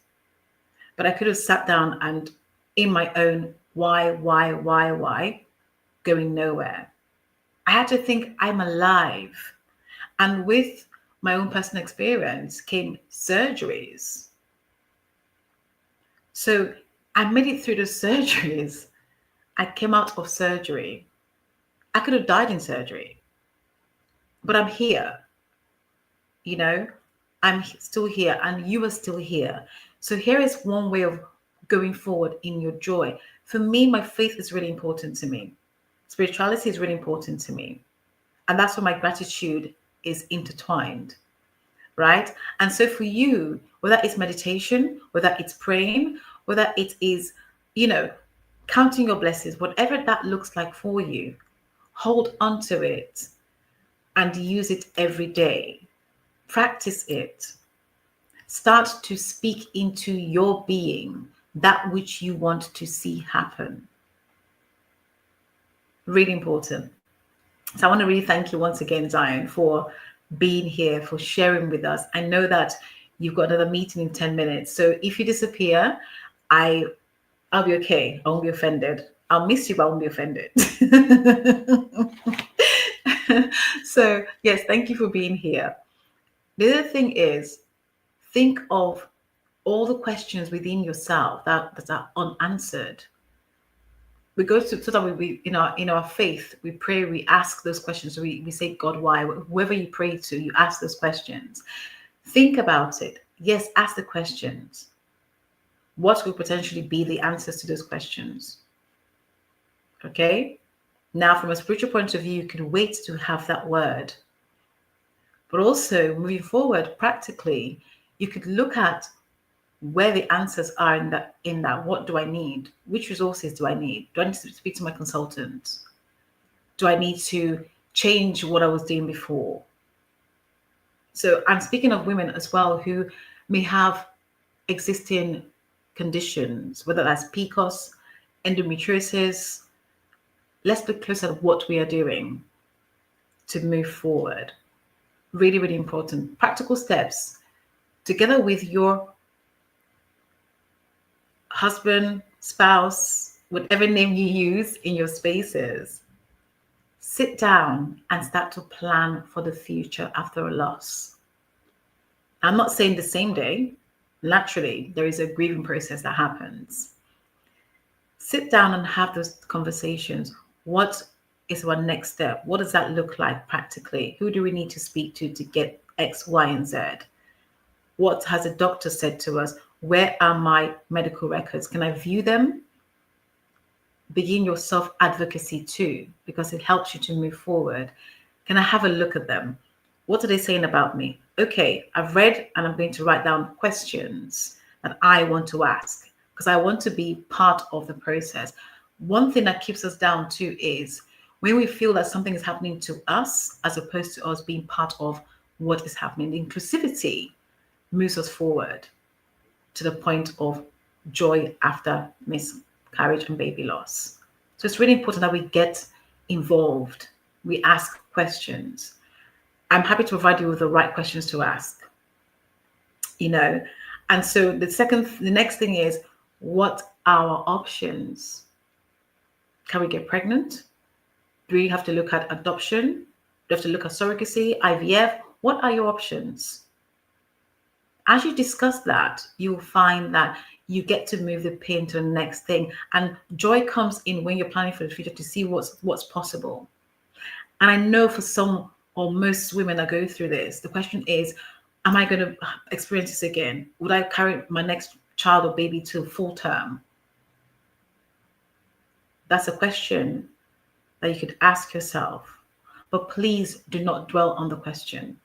But I could have sat down and in my own why, going nowhere. I had to think I'm alive. And with my own personal experience came surgeries. So I made it through the surgeries. I came out of surgery. I could have died in surgery, but I'm here. You know, I'm still here and you are still here. So here is one way of going forward in your joy. For me, my faith is really important to me. Spirituality is really important to me. And that's where my gratitude is intertwined, right? And so for you, whether it's meditation, whether it's praying, whether it is, you know, counting your blessings, whatever that looks like for you, hold on to it and use it every day. Practice it. Start to speak into your being that which you want to see happen. Really important. So I want to really thank you once again, Zion, for being here, for sharing with us. I know that you've got another meeting in 10 minutes. So if you disappear, I'll be okay. I won't be offended. I'll miss you, but I won't be offended. So yes, thank you for being here. The other thing is, think of all the questions within yourself that are unanswered. We go to so that we in our faith, we pray, we ask those questions. We say, God, why? Whoever you pray to, you ask those questions. Think about it. Yes, ask the questions. What will potentially be the answers to those questions? Okay. Now, from a spiritual point of view, you can wait to have that word. But also moving forward, practically, you could look at where the answers are in that. What do I need? Which resources do I need? Do I need to speak to my consultant? Do I need to change what I was doing before? So I'm speaking of women as well who may have existing conditions, whether that's PCOS, endometriosis. Let's look closer at what we are doing to move forward. Really, really important. Practical steps together with your husband, spouse, whatever name you use in your spaces. Sit down and start to plan for the future after a loss. I'm not saying the same day. Naturally, there is a grieving process that happens. Sit down and have those conversations. What is our next step? What does that look like practically? Who do we need to speak to get X, Y, and Z? What has the doctor said to us? Where are my medical records? Can I view them? Begin your self-advocacy too, because it helps you to move forward. Can I have a look at them? What are they saying about me? Okay, I've read and I'm going to write down questions that I want to ask because I want to be part of the process. One thing that keeps us down too is when we feel that something is happening to us as opposed to us being part of what is happening. The inclusivity moves us forward to the point of joy after miscarriage and baby loss. So it's really important that we get involved. We ask questions. I'm happy to provide you with the right questions to ask, And so the next thing is, what are our options? Can we get pregnant? Do we have to look at adoption? Do we have to look at surrogacy, IVF? What are your options? As you discuss that, you will find that you get to move the pain to the next thing. And joy comes in when you're planning for the future to see what's possible. And I know for some or most women that go through this, the question is, am I going to experience this again? Would I carry my next child or baby to full term? That's a question that you could ask yourself. But please do not dwell on the question.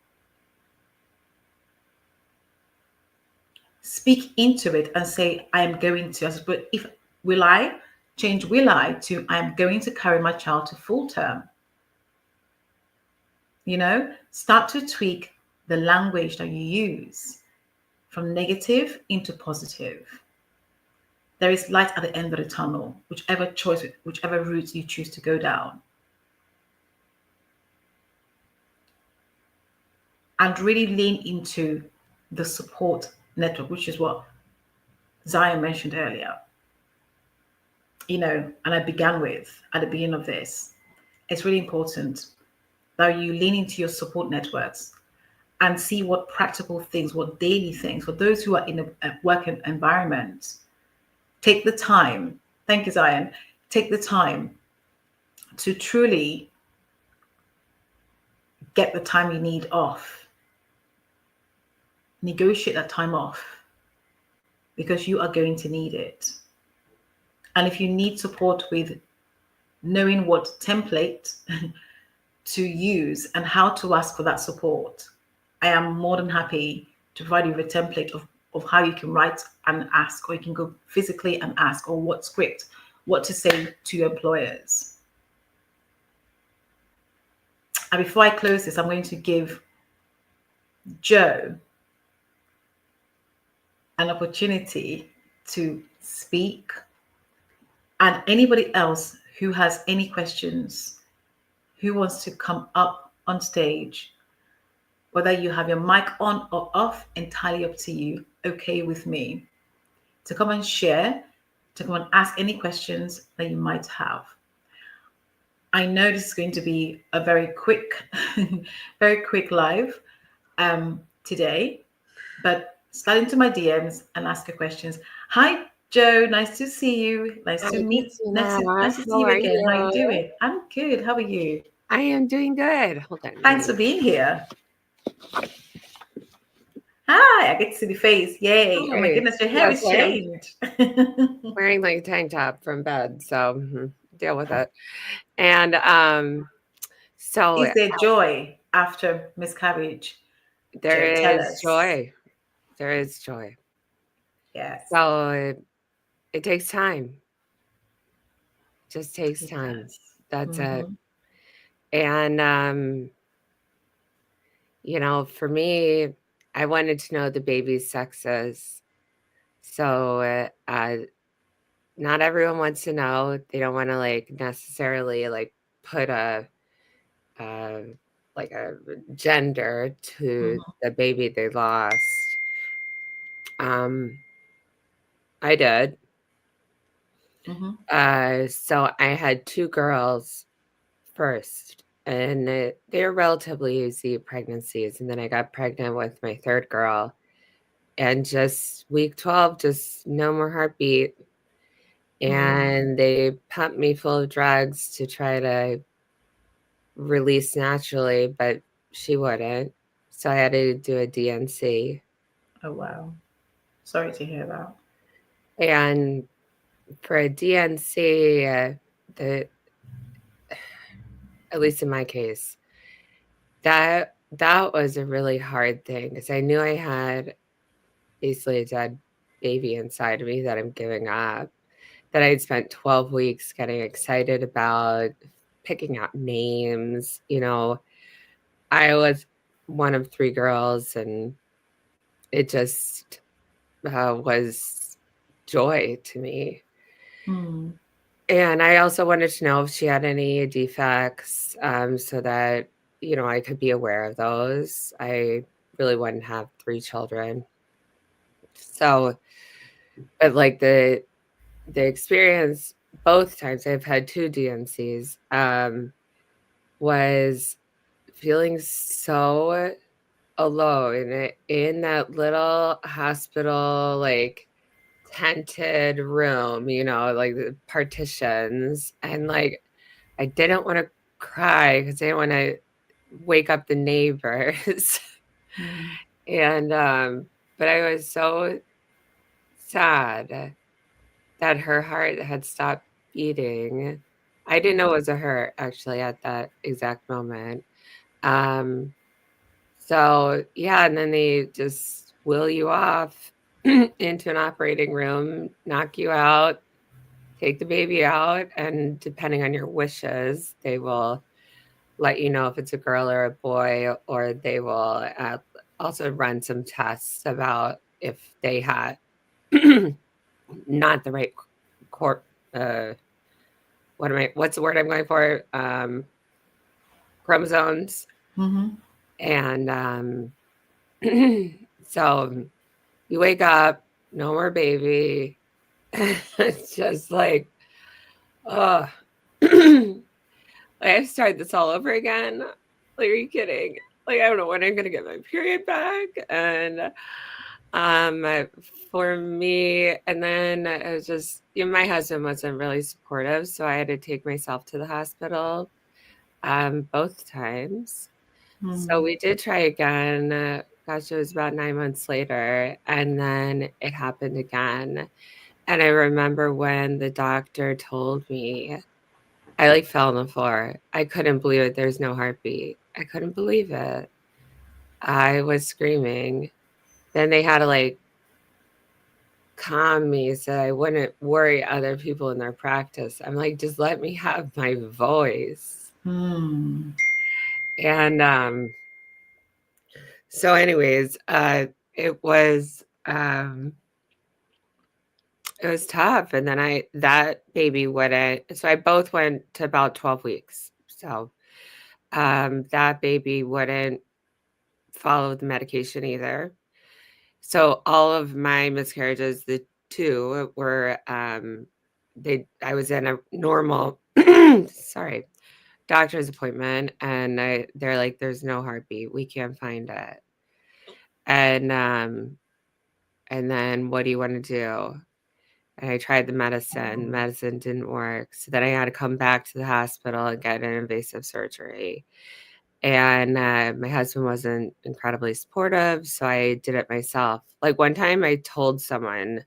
Speak into it and say, I am going to, but will I to I am going to carry my child to full term? Start to tweak the language that you use from negative into positive. There is light at the end of the tunnel, whichever route you choose to go down. and really lean into the support network, which is what Zion mentioned earlier. And I began with at the beginning of this, it's really important that you lean into your support networks and see what practical things, what daily things, for those who are in a work environment, take the time. Thank you, Zion. Take the time to truly get the time you need off. Negotiate that time off because you are going to need it. And if you need support with knowing what template to use and how to ask for that support, I am more than happy to provide you with a template of how you can write and ask, or you can go physically and ask, or what script, what to say to your employers. And before I close this, I'm going to give Joe an opportunity to speak, and anybody else who has any questions, who wants to come up on stage, whether you have your mic on or off, entirely up to you, okay with me, to come and share, to come and ask any questions that you might have. I know this is going to be a very quick, very quick live today, but slide into my DMs and ask your questions. Hi, Joe. Nice to see you. Nice to meet. Nice to see you again. How are you doing? I'm good. How are you? I am doing good. Hold on. Thanks for being here. Hi, I get to see the face. Yay. Hi. Oh my goodness, your hair is shaved. Wearing like a tank top from bed, so deal with it. And so is there joy after miscarriage? There is joy. There is joy. Yes. So it takes time. Just takes time. That's it. And for me, I wanted to know the baby's sexes. So not everyone wants to know. They don't want to necessarily put a gender to the baby they lost. I did. So I had 2 girls first, and they're relatively easy pregnancies. And then I got pregnant with my 3rd girl, and just week 12, just no more heartbeat. And they pumped me full of drugs to try to release naturally, but she wouldn't. So I had to do a DNC. Oh, wow. Sorry to hear that. And for a DNC, at least in my case, that was a really hard thing, because I knew I had basically a dead baby inside of me that I'm giving up, that I had spent 12 weeks getting excited about, picking out names. I was one of 3 girls, and it just was joy to me. And I also wanted to know if she had any defects, so that, I could be aware of those. I really wouldn't have 3 children. So, but the experience both times I've had 2 DNCs, was feeling so alone in that little hospital, tented room, the partitions. And I didn't want to cry because I didn't want to wake up the neighbors. And but I was so sad that her heart had stopped beating. I didn't know it was a her, actually, at that exact moment. So yeah, and then they just wheel you off into an operating room, knock you out, take the baby out, and depending on your wishes, they will let you know if it's a girl or a boy, or they will also run some tests about if they had not the right what's the word I'm going for? Chromosomes. And so you wake up, no more baby. It's just like, oh, I have to start this all over again. Like, are you kidding? Like, I don't know when I'm gonna get my period back. And for me, and then it was just, my husband wasn't really supportive, so I had to take myself to the hospital both times. So we did try again. Gosh, it was about 9 months later, and then it happened again. And I remember when the doctor told me, I like fell on the floor. I couldn't believe it. There's no heartbeat. I couldn't believe it. I was screaming. Then they had to like calm me so I wouldn't worry other people in their practice. I'm like, just let me have my voice. And so anyways, it was tough. And then that baby wouldn't, so I both went to about 12 weeks. So that baby wouldn't follow the medication either. So all of my miscarriages, the two were I was in a normal sorry, doctor's appointment, and they're like, there's no heartbeat. We can't find it. And then what do you want to do? And I tried the medicine. Medicine didn't work. So then I had to come back to the hospital and get an invasive surgery. And my husband wasn't incredibly supportive, so I did it myself. Like one time I told someone,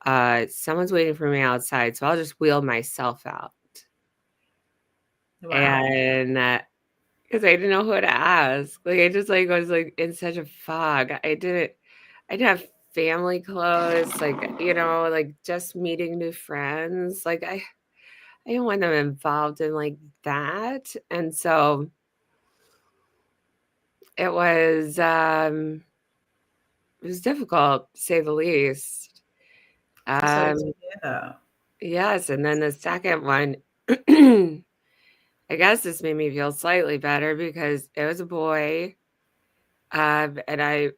someone's waiting for me outside, so I'll just wheel myself out. Wow. And because I didn't know who to ask. Like I just like was like in such a fog. I didn't have family close, like, like just meeting new friends. Like I didn't want them involved in like that. And so it was difficult, to say the least. Sorry to hear that. Yes, and then the second one, I guess this made me feel slightly better because it was a boy, and I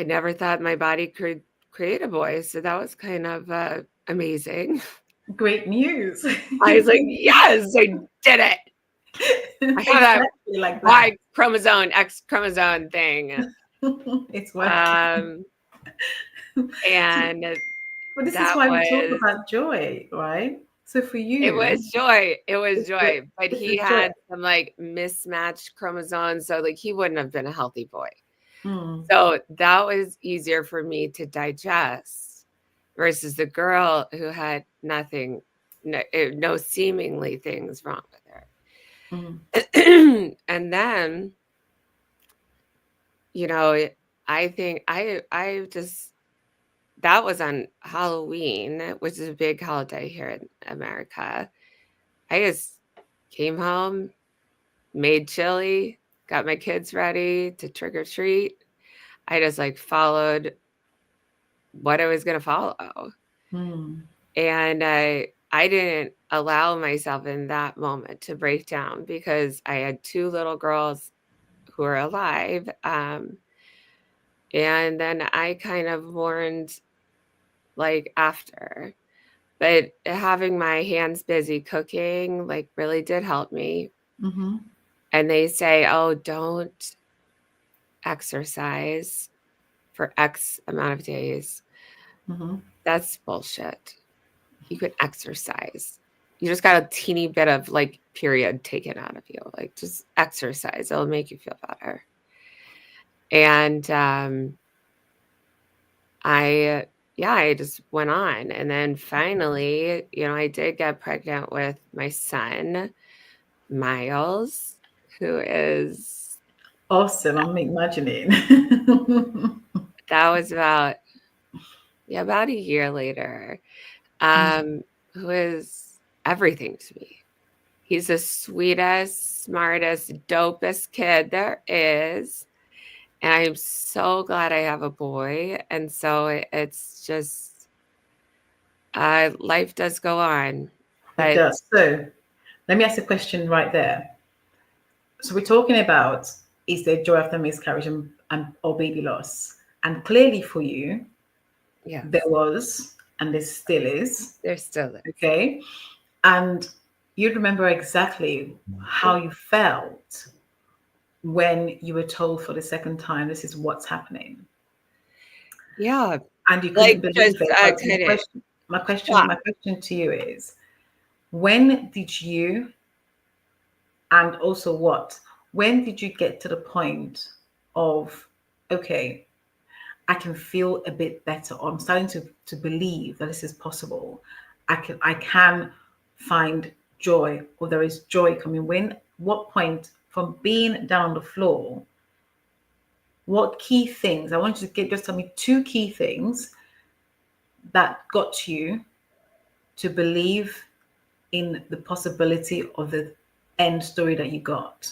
never thought my body could create a boy, so that was kind of amazing. Great news. I was like, yes, I did it. I have that like Y chromosome, X chromosome thing. It's working. And but this is why we talk about joy, right? So for you, it was joy. It was joy. But he had joy. some like mismatched chromosomes, so like he wouldn't have been a healthy boy. So that was easier for me to digest versus the girl who had nothing, no seemingly things wrong with her. And then, I think I just, that was on Halloween, which is a big holiday here in America. I just came home, made chili, got my kids ready to trick or treat. I just like followed what I was going to follow. And I didn't allow myself in that moment to break down because I had two little girls who are alive. And then I kind of mourned like after, but having my hands busy cooking like really did help me. And they say, oh, don't exercise for X amount of days. That's bullshit. You can exercise. You just got a teeny bit of like period taken out of you. Like just exercise. It'll make you feel better. And I just went on. And then finally, I did get pregnant with my son, Miles, who is awesome. I'm imagining. That was about a year later. Who is everything to me. He's the sweetest, smartest, dopest kid there is. And I'm so glad I have a boy. And so it's just, life does go on. It does. So let me ask a question right there. So we're talking about, is there joy after miscarriage and or baby loss? And clearly for you, Yes, there was, and there still is. there still is. Okay. And you remember exactly how you felt when you were told for the second time, this is what's happening. Yeah, And you couldn't like believe just it. But kind of my shocked. question to you is, when did you, and also when did you get to the point of, okay, I can feel a bit better, or I'm starting to believe that this is possible. I can find joy, or there is joy coming. What point from being down on the floor? What key things? I want you to just tell me two key things that got you to believe in the possibility of the end story that you got.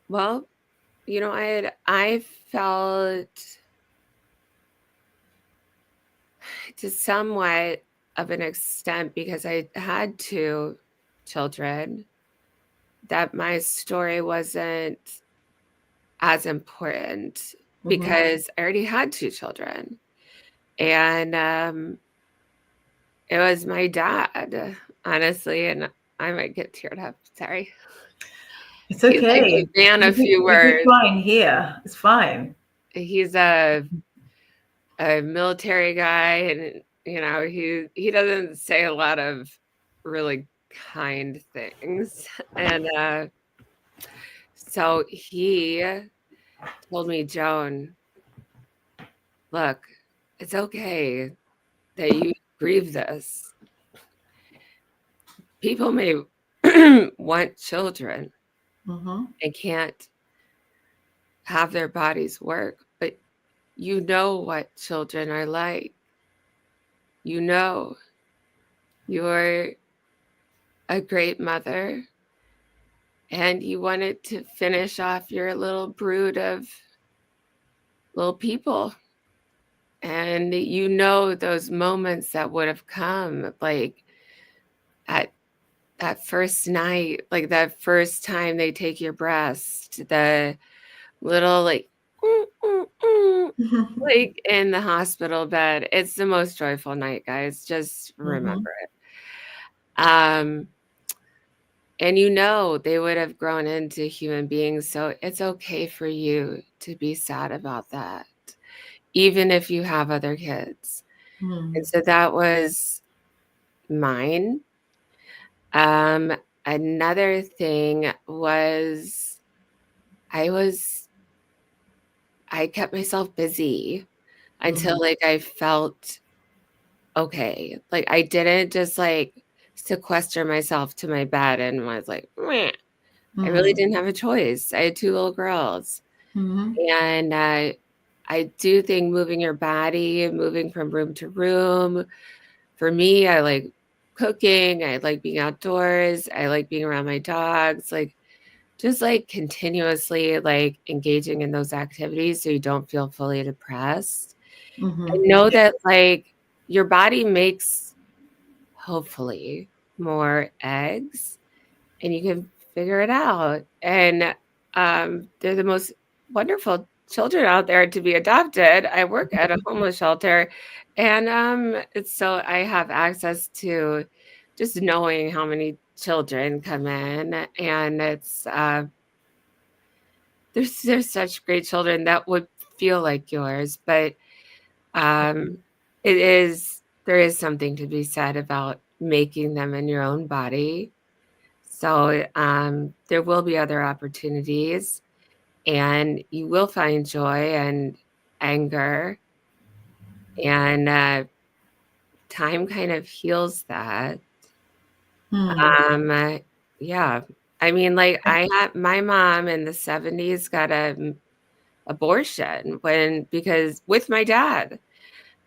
Well, I felt to somewhat of an extent, because I had two children, that my story wasn't as important because I already had two children. And it was my dad, honestly, and I might get teared up. Sorry. It's He's like okay. a man of few You did words. fine here. It's fine. He's a military guy, and he doesn't say a lot of really kind things. And so he told me, Joan, look, it's okay that you grieve this. People may want children and can't have their bodies work, but you know what children are like. You know, you're a great mother, and you wanted to finish off your little brood of little people. And you know those moments that would have come, like at that first night, like that first time they take your breast, the little like like in the hospital bed. It's the most joyful night, guys. Just remember it. And they would have grown into human beings, so it's okay for you to be sad about that, even if you have other kids. And so that was mine. Another thing was I kept myself busy until like I felt okay. Like I didn't just like sequester myself to my bed and was like, meh. I really didn't have a choice. I had two little girls. And I do think moving your body, moving from room to room. For me, I like cooking. I like being outdoors. I like being around my dogs. Like just like continuously like engaging in those activities so you don't feel fully depressed. And know that like your body makes hopefully more eggs, and you can figure it out. And they're the most wonderful children out there to be adopted. I work at a homeless shelter, and so I have access to just knowing how many children come in, and it's there's such great children that would feel like yours, but there is something to be said about making them in your own body. So there will be other opportunities, and you will find joy and anger, and time kind of heals that. Yeah. I mean, like I had my mom in the 70s got a abortion because with my dad,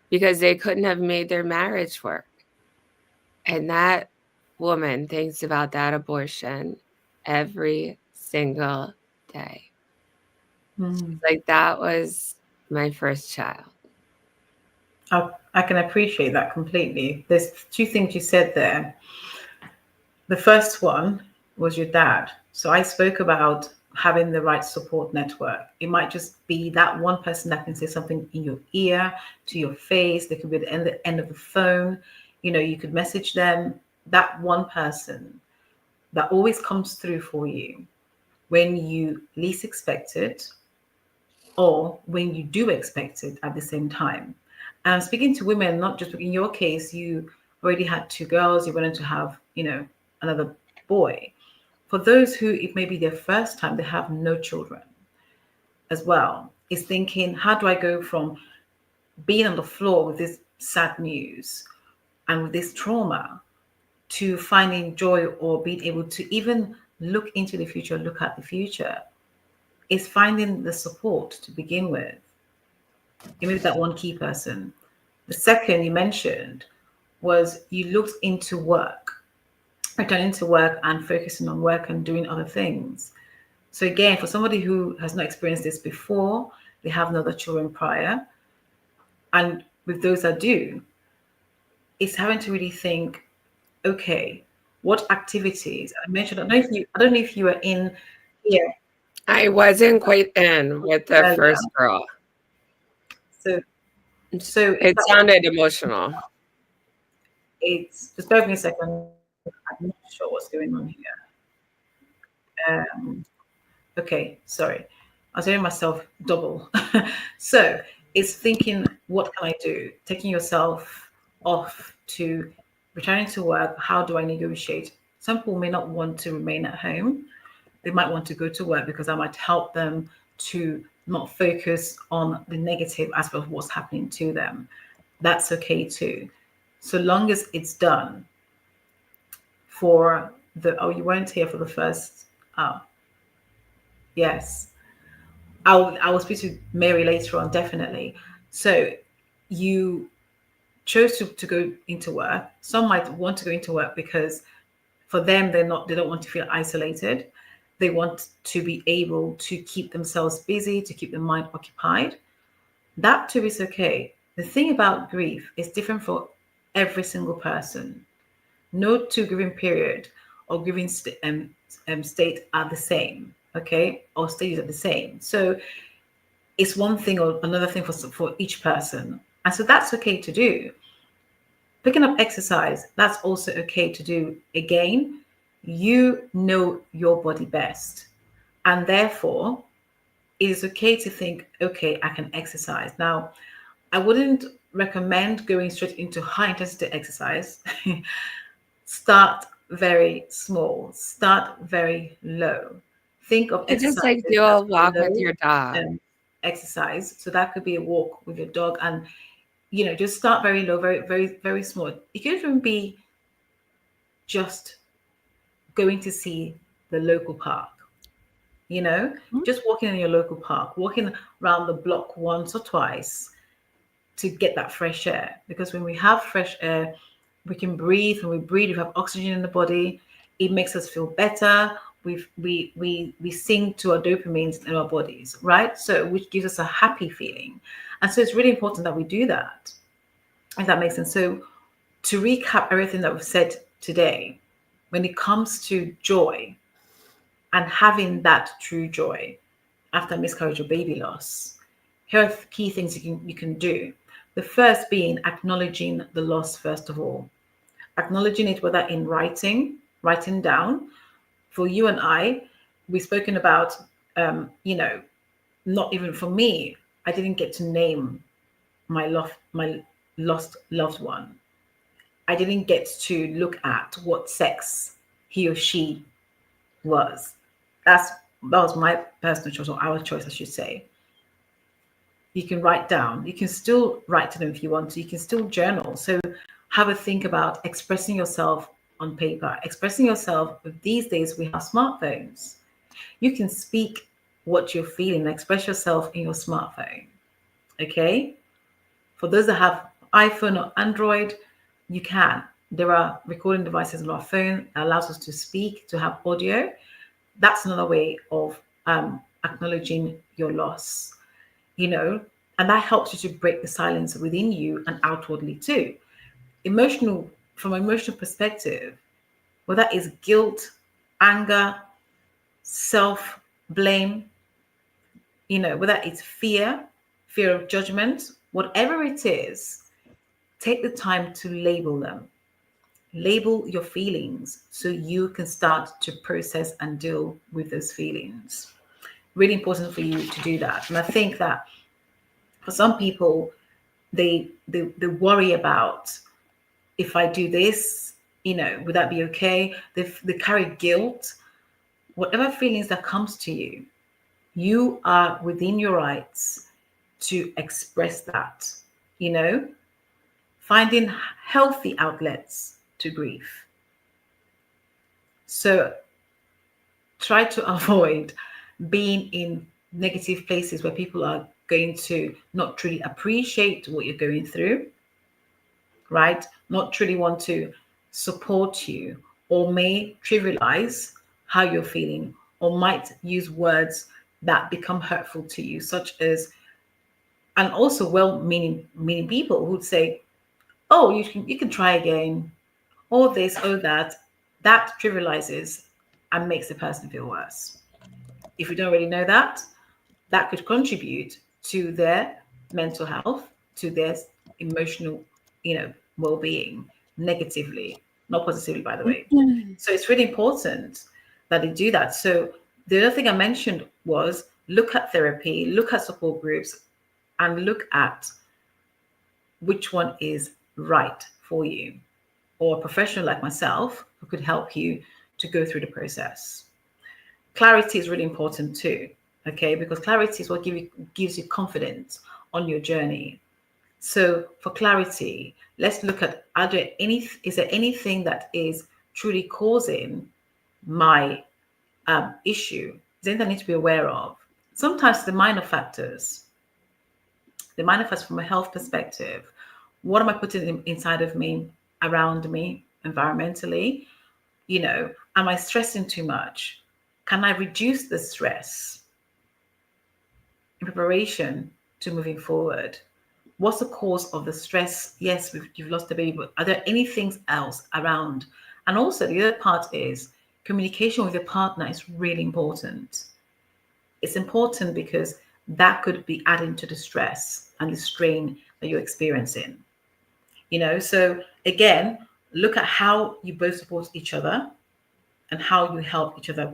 because they couldn't have made their marriage work. And that woman thinks about that abortion every single day. Like that was my first child. I can appreciate that completely. There's two things you said there. The first one was your dad. So I spoke about having the right support network. It might just be that one person that can say something in your ear, to your face. They could be at the end of the phone. You could message them. That one person that always comes through for you when you least expect it, or when you do expect it at the same time. And speaking to women, not just in your case, you already had two girls, you wanted to have, another boy. For those who it may be their first time, they have no children as well, is thinking, how do I go from being on the floor with this sad news and with this trauma to finding joy or being able to even look into the future, look at the future? Is finding the support to begin with. You made that one key person. The second you mentioned was you looked into work, returning to work and focusing on work and doing other things. So again, for somebody who has not experienced this before, they have no other children prior, and with those that do, it's having to really think, okay, what activities I mentioned. I don't know if you were in here I wasn't quite in with the earlier. first girl. So It sounded emotional. it's just bear with me a second. I'm not sure what's going on here. Okay, sorry. I was hearing myself double. So it's thinking, what can I do? Taking yourself off to returning to work. How do I negotiate? Some people may not want to remain at home. They might want to go to work because that might help them to not focus on the negative aspect of what's happening to them. That's okay too. So long as it's done for you weren't here for the first, yes. I will speak to Mary later on, definitely. So you chose to go into work. Some might want to go into work because for them, they don't want to feel isolated. They want to be able to keep themselves busy, to keep their mind occupied. That too is okay. The thing about grief is different for every single person. No two grieving period or grieving state are the same, okay, or stages are the same. So it's one thing or another thing for each person, and so that's okay to do. Picking up exercise, that's also okay to do. Again, you know your body best, and therefore it is okay to think, okay, I can exercise. Now, I wouldn't recommend going straight into high intensity exercise. Start very small, start very low. Think of I just exercises like do as a walk with low your dog. exercise. So that could be a walk with your dog, and just start very low, very, very, very small. It could even be just going to see the local park, just walking in your local park, walking around the block once or twice to get that fresh air. Because when we have fresh air, we can breathe. When we breathe, we have oxygen in the body. It makes us feel better. We sing to our dopamines in our bodies, right? So which gives us a happy feeling. And so it's really important that we do that, if that makes sense. So to recap everything that we've said today, when it comes to joy and having that true joy after miscarriage or baby loss, here are key things you can do. The first being acknowledging the loss, first of all. Acknowledging it, whether in writing down. For you and I, we've spoken about, not even for me, I didn't get to name my lost loved one. I didn't get to look at what sex he or she was. That was my personal choice, or our choice, I should say. You can write down. You can still write to them if you want to. You can still journal. So have a think about expressing yourself on paper. Expressing yourself. These days we have smartphones. You can speak what you're feeling. Express yourself in your smartphone. Okay. For those that have iPhone or Android, you can. There are recording devices on our phone that allows us to speak, to have audio. That's another way of acknowledging your loss. And that helps you to break the silence within you and outwardly too. From an emotional perspective, whether it's guilt, anger, self-blame, whether it's fear of judgment, whatever it is, take the time to label them. Label your feelings so you can start to process and deal with those feelings. Really important for you to do that. And I think that for some people, they worry about, if I do this, would that be okay? They carry guilt. Whatever feelings that comes to you, you are within your rights to express that, finding healthy outlets to grief. So try to avoid being in negative places where people are going to not truly appreciate what you're going through, right? Not truly want to support you, or may trivialize how you're feeling, or might use words that become hurtful to you, such as, and also well-meaning people who'd say, "Oh, you can try again," all this, all that. That trivializes and makes the person feel worse. If you don't really know that, that could contribute to their mental health, to their emotional, well-being negatively, not positively, by the way. So it's really important that they do that. So the other thing I mentioned was look at therapy, look at support groups, and look at which one is right for you, or a professional like myself who could help you to go through the process. Clarity is really important too, okay? Because clarity is what gives you confidence on your journey. So for clarity, let's look at, is there anything that is truly causing my issue? Is there anything I need to be aware of? Sometimes the minor factors from a health perspective. What am I putting inside of me, around me, environmentally? Am I stressing too much? Can I reduce the stress in preparation to moving forward? What's the cause of the stress? Yes, you've lost a baby, but are there any things else around? And also the other part is communication with your partner is really important. It's important because that could be adding to the stress and the strain that you're experiencing. So again, look at how you both support each other and how you help each other.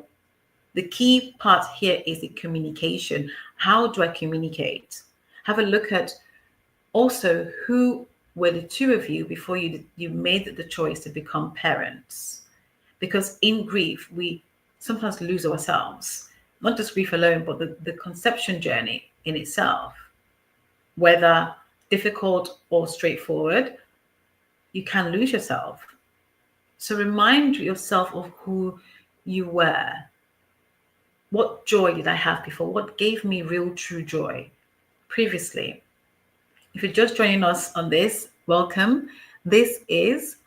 The key part here is the communication. How do I communicate? Have a look at also who were the two of you before you made the choice to become parents. Because in grief, we sometimes lose ourselves, not just grief alone, but the conception journey in itself, whether difficult or straightforward, you can lose yourself. So remind yourself of who you were. What joy did I have before? What gave me real, true joy previously? If you're just joining us on this, welcome. This is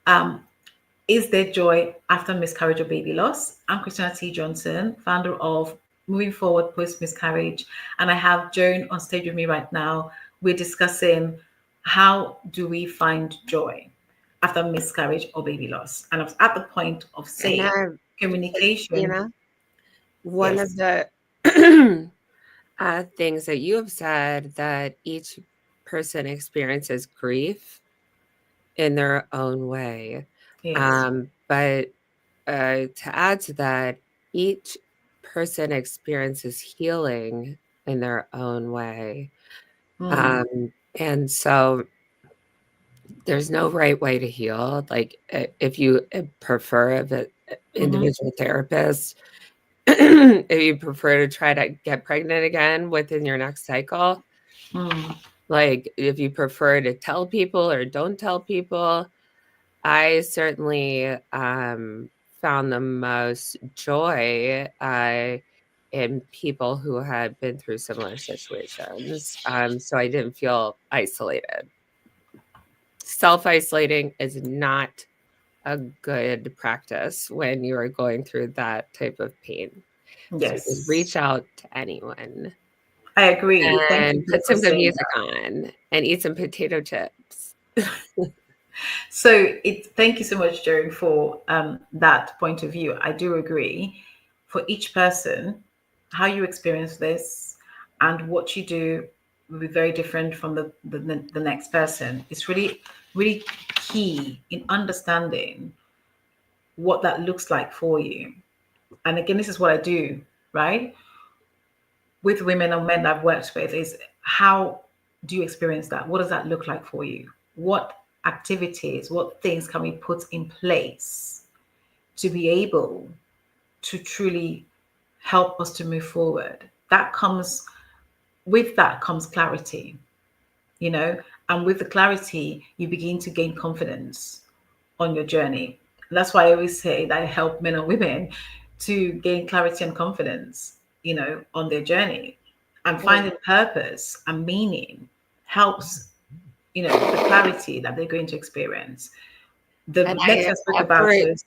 There Joy After Miscarriage or Baby Loss? I'm Christina T. Johnson, founder of Moving Forward Post Miscarriage, and I have Joan on stage with me right now. We're discussing how do we find joy after miscarriage or baby loss. And I was at the point of saying communication. One Yes. of the things that you have said, that each person experiences grief in their own way. Yes. But to add to that, each person experiences healing in their own way. And so there's no right way to heal. Like if you prefer an individual therapist, if you prefer to try to get pregnant again within your next cycle, like if you prefer to tell people or don't tell people, I certainly found the most joy in people who had been through similar situations. So I didn't feel isolated. Self-isolating is not a good practice when you are going through that type of pain. Yes. So just reach out to anyone. I agree. Thank And you put for some good saying music that. on and eat some potato chips. So thank you so much, Joan, for that point of view. I do agree. for each person, how you experience this and what you do will be very different from the next person. It's really, really key in understanding what that looks like for you. And again, this is what I do, right? With women and men that I've worked with is how do you experience that? What does that look like for you? What activities, what things can we put in place to be able to truly help us to move forward? That comes with that comes clarity, and with the clarity, you begin to gain confidence on your journey. That's why I always say that I help men and women to gain clarity and confidence, on their journey. And finding purpose and meaning helps, the clarity that they're going to experience. The And next I I spoke about is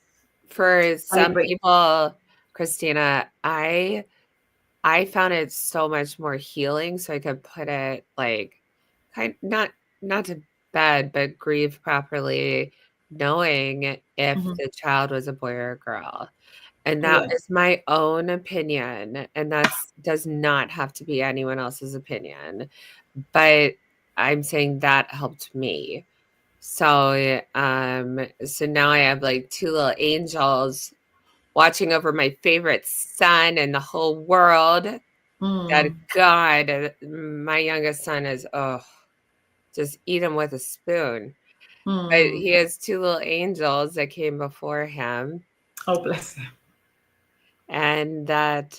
for some heartbreak. people, Christina, I found it so much more healing, so I could put it like not to bed, but grieve properly, knowing if Mhm. the child was a boy or a girl. And that Yes. is my own opinion, and that's does not have to be anyone else's opinion. But I'm saying that helped me. So now I have like two little angels watching over my favorite son in the whole world. That Mm, God, my youngest son is, just eat him with a spoon. But mm. he has two little angels that came before him, Oh, bless you. and that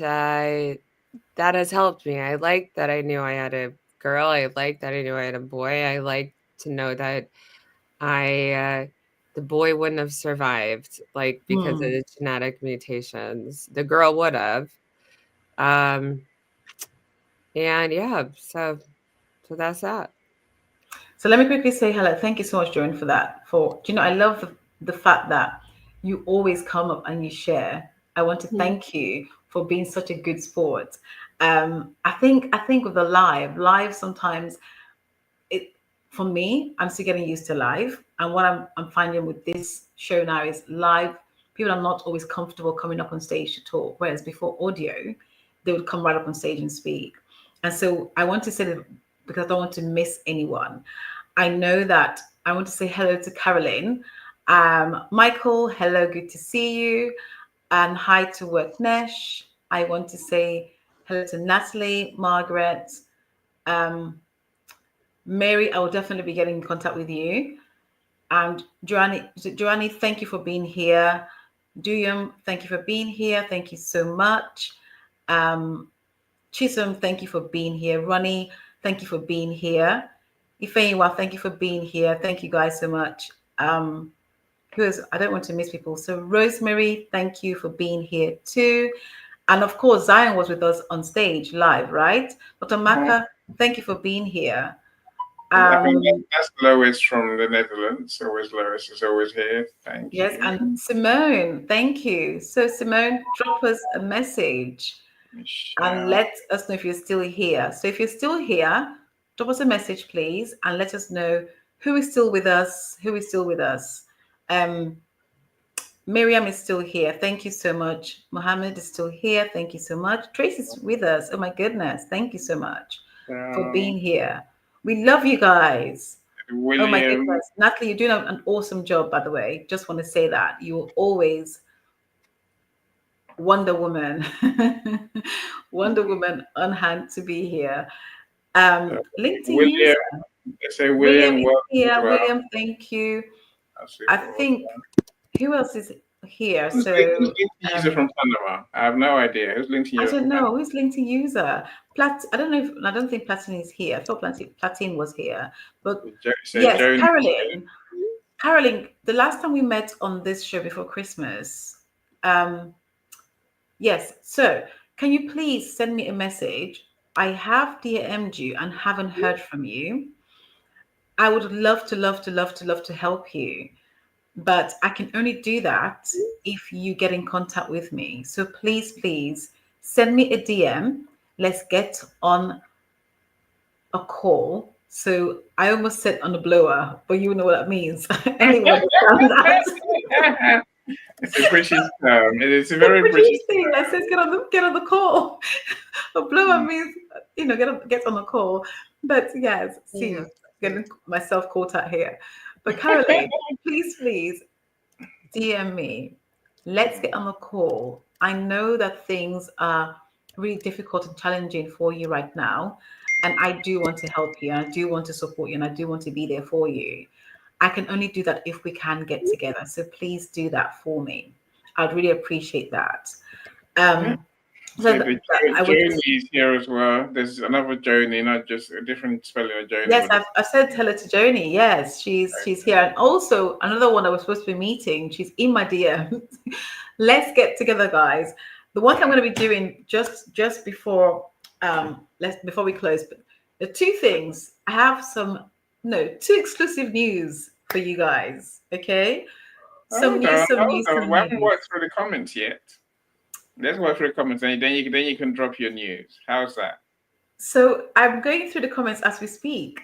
has helped me. I like that I knew I had a girl. I like that I knew I had a boy. I like to know that the boy wouldn't have survived, like, because of Mm. the genetic mutations. The girl would have. Um, and yeah, so that's that. So let me quickly say hello. Thank you so much, Joan, for that. I love the fact that you always come up and you share. I want to thank you for being such a good sport. I think with the live sometimes it for me, I'm still getting used to live. And what I'm finding with this show now is live, people are not always comfortable coming up on stage to talk. Whereas before audio, they would come right up on stage and speak. And so I want to say that because I don't want to miss anyone. I know that I want to say hello to Caroline. Michael, hello, good to see you. And hi to Worknesh. I want to say hello to Natalie, Margaret, um, Mary. I will definitely be getting in contact with you. And Joanne, thank you for being here. Duyum, thank you for being here. Thank you so much. Um, Chisholm, thank you for being here. Ronnie, thank you for being here. Ifeyiwa, thank you for being here. Thank you guys so much. Who is, I don't want to miss people. So Rosemary, thank you for being here too. And of course, Zion was with us on stage live, right? Dr. Maka, thank you for being here. I think that's Lois from the Netherlands. Always Lois is always here. Thank Yes, you. and Simone, thank you. So Simone, drop us a message and let us know if you're still here. So if you're still here, drop us a message, please, and let us know who is still with us, who is still with us. Miriam is still here. Thank you so much. Mohammed is still here. Thank you so much. Trace is with us. Oh my goodness. Thank you so much for being here. We love you guys. Oh my William, goodness. Natalie, you're doing an awesome job, by the way. Just want to say that. You're always Wonder Woman. Wonder Woman on hand to be here. LinkedIn user. William, they say William William, is welcome as here. well. William, thank you. I Super think who else is here? Who's So LinkedIn user from Panama? I have no idea. Who's LinkedIn I user don't from Panama? know who's LinkedIn user. I don't know if I don't think Platin is here. I thought Platin was here, but Say yes, Joan. Caroline. Caroline, the last time we met on this show before Christmas, yes. So can you please send me a message? I have DM'd you and haven't heard from you. I would love to, love to, love to, love to help you. But I can only do that if you get in contact with me. So please, please send me a DM. Let's get on a call. So I almost said on a blower, but you know what that means. Anyone understand that? It's a British term. It is a The very British British thing that says get on the call. A blower term. means get on the call. But yes, see, Yeah. getting myself caught out here. But Caroline, please DM me. Let's get on the call. I know that things are really difficult and challenging for you right now. And I do want to help you. And I do want to support you. And I do want to be there for you. I can only do that if we can get together. So please do that for me. I'd really appreciate that. Yeah. So So the I would just, Joni is here as well. There's another Joni, not just a different spelling of Joni. yes, but I've said hello to Joni. Yes, she's here. And also another one I was supposed to be meeting. She's in my DM. Let's get together, guys. The one thing I'm going to be doing just before before we close, but the two things I have two exclusive news for you guys. Okay, some hold news, on, some hold news, on. some We haven't news. worked through the comments yet. Let's work through the comments, and then you can drop your news. How's that? So I'm going through the comments as we speak.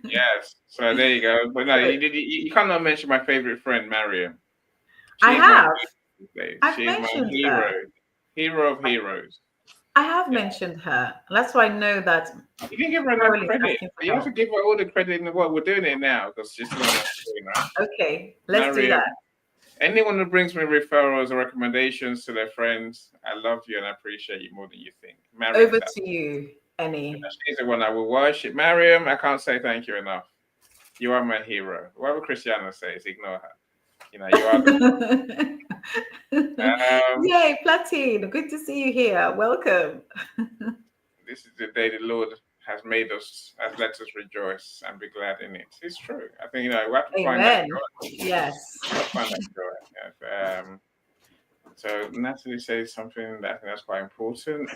Yes. So there you go. But no, you cannot mention my favorite friend, Mariam. I She's have. I've She's my mentioned hero. her. Hero of heroes. I have Yeah. mentioned her. That's why I know that You can give her enough Carol is credit. asking for You have to help. give her all the credit in the world. We're doing it now because she's doing it. Okay, let's do Mariam, that. anyone who brings me referrals or recommendations to their friends, I love you and I appreciate you more than you think. Mariam, Over to you, Annie. she's the one I will worship. Mariam, I can't say thank you enough. You are my hero. Whatever Christiana says, ignore her. You are the Yay, Platine. Good to see you here. Welcome. this is the day the Lord has made us, has let us rejoice and be glad in it. It's true. I think we have to find that Amen. joy. Yes. Find that joy. Yes. So Natalie says something that I think that's quite important.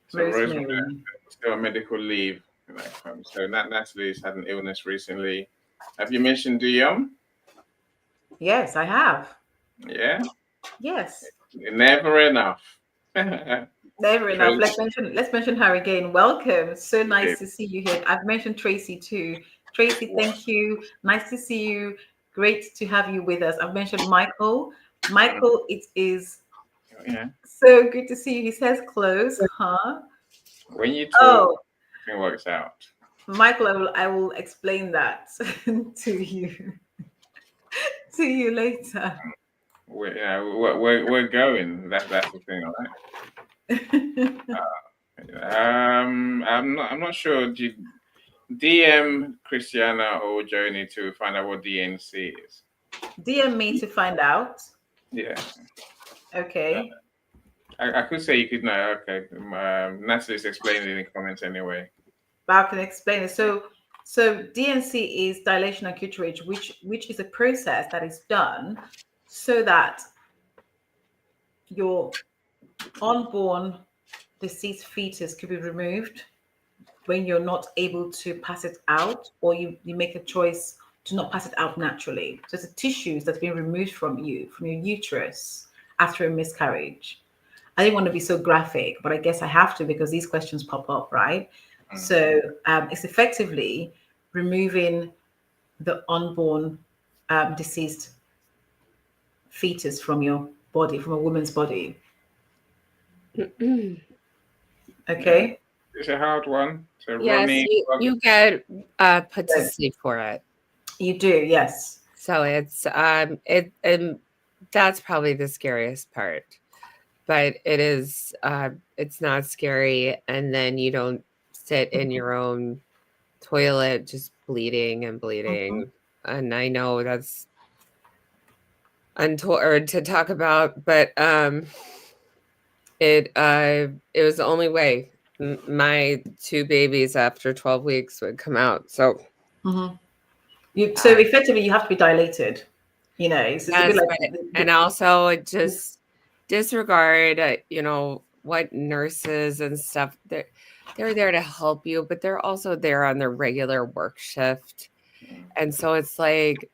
So Rosemary is still on medical leave. So Natalie's had an illness recently. Have you mentioned Dion? Yes, I have. Yeah. Yes. Never enough. Never enough. Let's mention her again. Welcome. So nice to see you here. I've mentioned Tracy too. Tracy, thank you. Nice to see you. Great to have you with us. I've mentioned Michael. Michael, it is so good to see you. He says close, huh? When you talk, it works out. Michael, I will explain that to you later. We're going. That's the thing, right? I'm not sure. DM Christiana or Joni to find out what DNC is. DM me to find out. Yeah. Okay. I could say you could know. Okay. Natalie's explained it in the comments anyway. But I can explain it. So DNC is dilation and curettage, which is a process that is done so that your unborn deceased fetus could be removed when you're not able to pass it out, or you make a choice to not pass it out naturally. So it's a tissues that's been removed from your uterus after a miscarriage. I didn't want to be so graphic, but I guess I have to because these questions pop up, right? So it's effectively removing the unborn deceased fetus from your body, from a woman's body. Okay. It's a hard one. So Yes, Ronnie, you get put to sleep for it. You do, yes. So it's and that's probably the scariest part. But it is it's not scary, and then you don't sit in your own toilet just bleeding and bleeding. And I know that's untoward to talk about, but it was the only way. My two babies after 12 weeks would come out. So so effectively you have to be dilated. It's a bit like and also just disregard what nurses and stuff, they're there to help you, but they're also there on their regular work shift. And so it's like,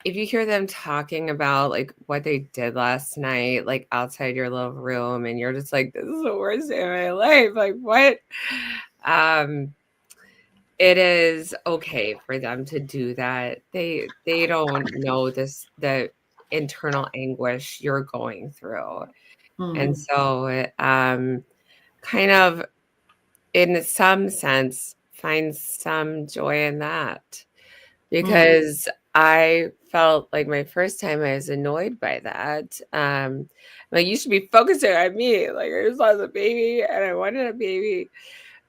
if you hear them talking about like what they did last night, like outside your little room, and you're just like, this is the worst day of my life. Like what? It is okay for them to do that. They don't know this, that internal anguish you're going through. And Mm. so kind of in some sense find some joy in that, because I felt like my first time I was annoyed by that. Like, you should be focusing on me. Like, I just lost a baby and I wanted a baby.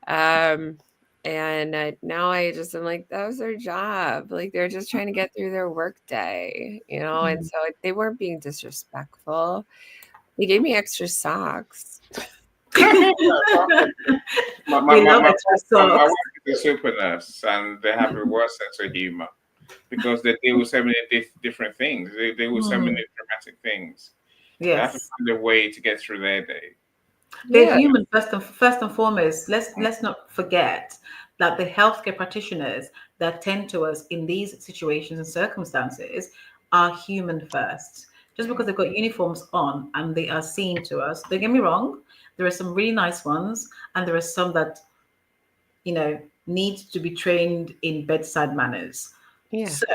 And now I just am like, that was their job. Like, they're just trying to get through their work day, you know? And so they weren't being disrespectful. They gave me extra socks. My We love wife extra socks. is a super nurse, and they have a worse sense of humor because they deal with so many different things. They deal with so many dramatic things. They have to Yes. find a way to get through their day. They're Yeah. human first and foremost. Let's not forget that the healthcare practitioners that tend to us in these situations and circumstances are human first. Just because they've got uniforms on and they are seen to us, don't get me wrong, there are some really nice ones, and there are some that, you know, need to be trained in bedside manners. Yeah. So,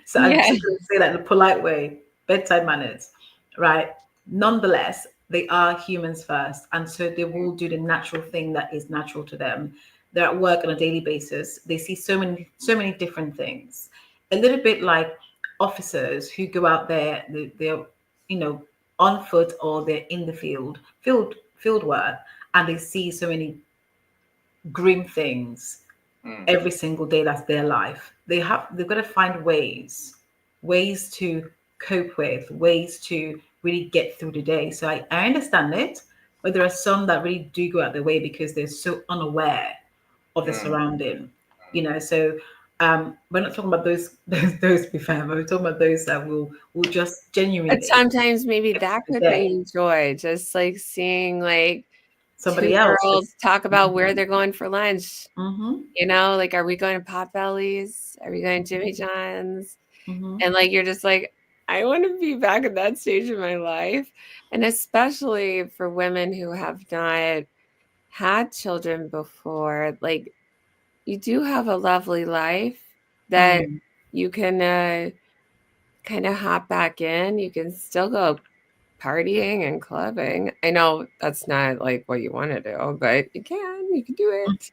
so I'm Yeah. just going to say that in a polite way, bedside manners, right? Nonetheless, they are humans first. And so they will do the natural thing that is natural to them. They're at work on a daily basis. They see so many different things. A little bit like officers who go out there, they're, you know, on foot or they're in the field work, and they see so many grim things every single day. That's their life. They've got to find ways to cope with, ways to really get through the day. So I understand it, but there are some that really do go out their way because they're so unaware of the surrounding, you know. So we're not talking about those be fair, but we're talking about those that will just But genuinely sometimes maybe get that through the could day. bring joy, just like seeing like two Somebody else girls just talk about where they're going for lunch. mm-hmm, You know, like, are we going to Potbelly's? Are we going to Jimmy John's? mm-hmm, And like, you're just like, I want to be back at that stage of my life. And especially for women who have not had children before, like, you do have a lovely life that you can kind of hop back in. You can still go partying and clubbing. I know that's not like what you want to do, but you can do it.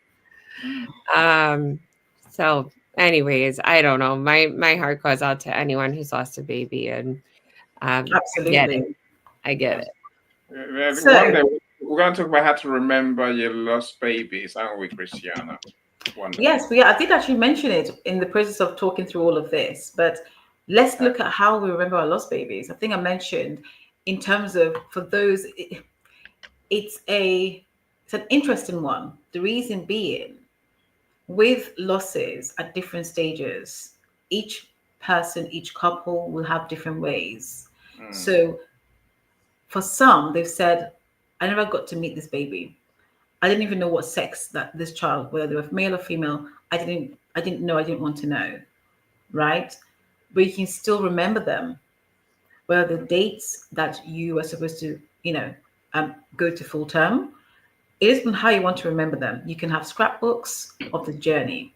So anyways, I don't know. My heart goes out to anyone who's lost a baby, and I get it. absolutely. I get it. One So day we're going to talk about how to remember your lost babies, aren't we, Christiana? One day. yes, I did actually mention it in the process of talking through all of this, but let's look at how we remember our lost babies. I think I mentioned in terms of for those, it's an interesting one. The reason being, with losses at different stages, each person, each couple will have different ways. So for some, they've said, I never got to meet this baby. I didn't even know what sex that this child, whether they were male or female, I didn't know, I didn't want to know, right? But you can still remember them. Well, the dates that you were supposed to, go to full term, it is on how you want to remember them. You can have scrapbooks of the journey.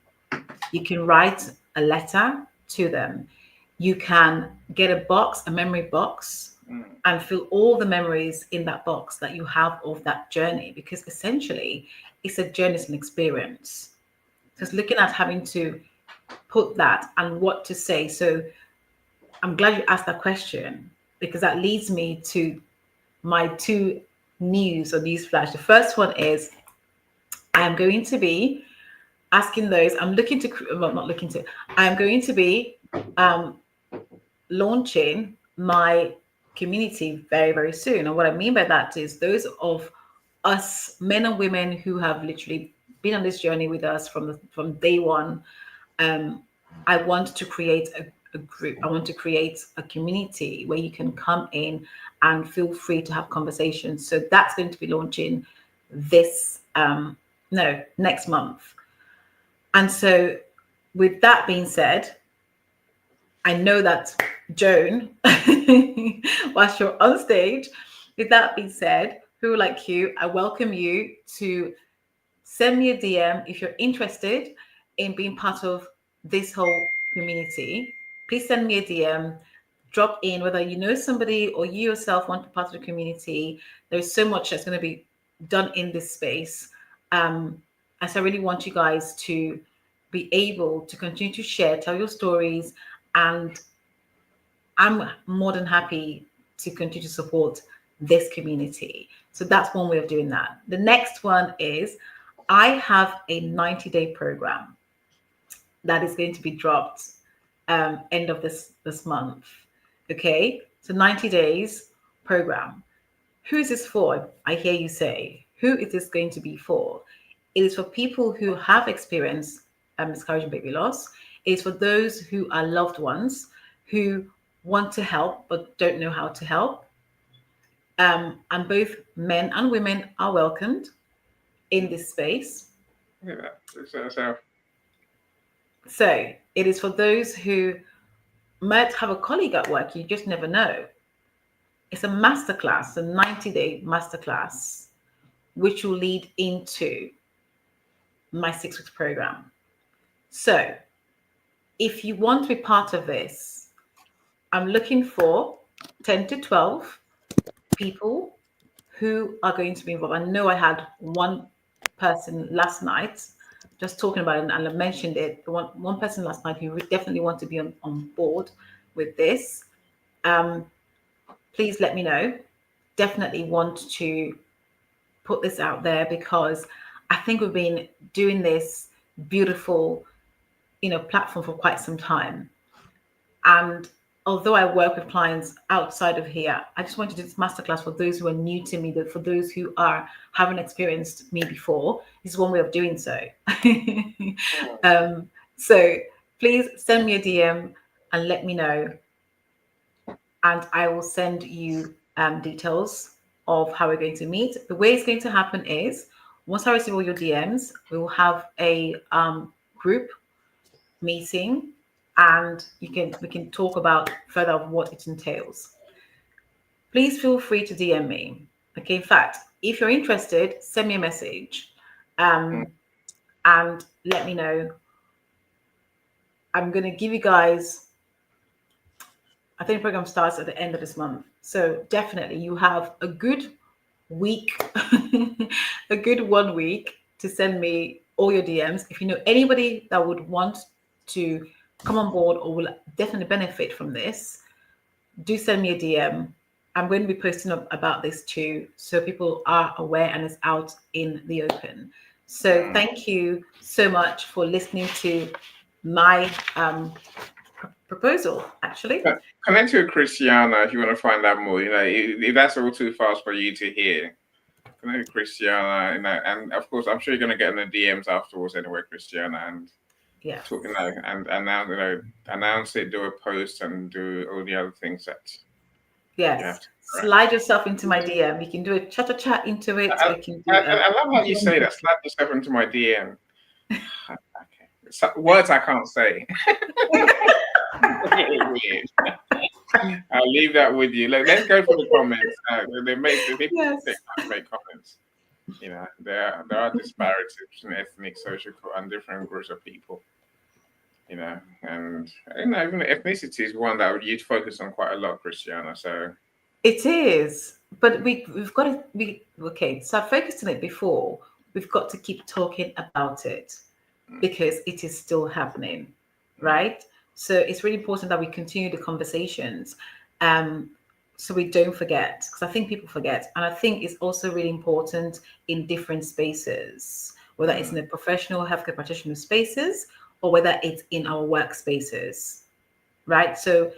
You can write a letter to them. You can get a memory box, and fill all the memories in that box that you have of that journey, because essentially it's a journey, it's an experience. So it's looking at having to put that and what to say. So I'm glad you asked that question, because that leads me to my two news flash. The first one is I am going to be asking those. I'm going to be launching my community very, very soon. And what I mean by that is those of us, men and women who have literally been on this journey with us from day one. I want to create a group. I want to create a community where you can come in and feel free to have conversations. So that's going to be launching next month. And so with that being said, I know that Joan, whilst you're on stage, with that being said, who like you, I welcome you to send me a DM if you're interested in being part of this whole community. Please send me a DM, drop in, whether you know somebody or you yourself want to be part of the community. There's so much that's going to be done in this space. And so I really want you guys to be able to continue to share, tell your stories, and I'm more than happy to continue to support this community. So that's one way of doing that. The next one is I have a 90-day program that is going to be dropped end of this month. Okay, so 90 days program. Who is this for? I hear you say. Who is this going to be for? It is for people who have experienced miscarriage and baby loss. It is for those who are loved ones who want to help but don't know how to help. And both men and women are welcomed in this space. Yeah, So it is for those who might have a colleague at work, you just never know. It's a masterclass, a 90-day masterclass, which will lead into my 6 weeks program. So if you want to be part of this, I'm looking for 10 to 12 people who are going to be involved. I know I had one person last night just talking about it, and I mentioned it. One person last night who would definitely want to be on board with this. Please let me know. Definitely want to put this out there because I think we've been doing this beautiful, platform for quite some time. And although I work with clients outside of here, I just wanted to do this masterclass for those who are new to me, for those who haven't experienced me before. This is one way of doing so. So please send me a DM and let me know. And I will send you details of how we're going to meet. The way it's going to happen is once I receive all your DMs, we will have a group meeting, and we can talk about further of what it entails. Please feel free to DM me. Okay, in fact, if you're interested, send me a message and let me know. I'm going to give you guys, I think the program starts at the end of this month. So definitely you have a good week, a good 1 week to send me all your DMs. If you know anybody that would want to come on board or will definitely benefit from this, do send me a DM. I'm going to be posting up about this too, so people are aware and it's out in the open. So thank you so much for listening to my proposal, actually. Connect with Christiana if you want to find out more. If that's all too fast for you to hear, connect with Christiana. And of course, I'm sure you're going to get in the DMs afterwards anyway, Christiana, and talk, and announce it, do a post, and do all the other things that. Yes. Slide yourself into my DM. You can do a chat into it. I love how you say that. Slide yourself into my DM. Okay. Words I can't say. I'll leave that with you. Let's go for the comments. Make comments. There are disparities in ethnic, social, and different groups of people. And even ethnicity is one that you'd focus on quite a lot, Christiana. So it is, but we've got to be okay. So I focused on it before. We've got to keep talking about it because it is still happening, right? So it's really important that we continue the conversations, so we don't forget, because I think people forget, and I think it's also really important in different spaces, whether it's in the professional healthcare practitioner spaces or whether it's in our workspaces, right? So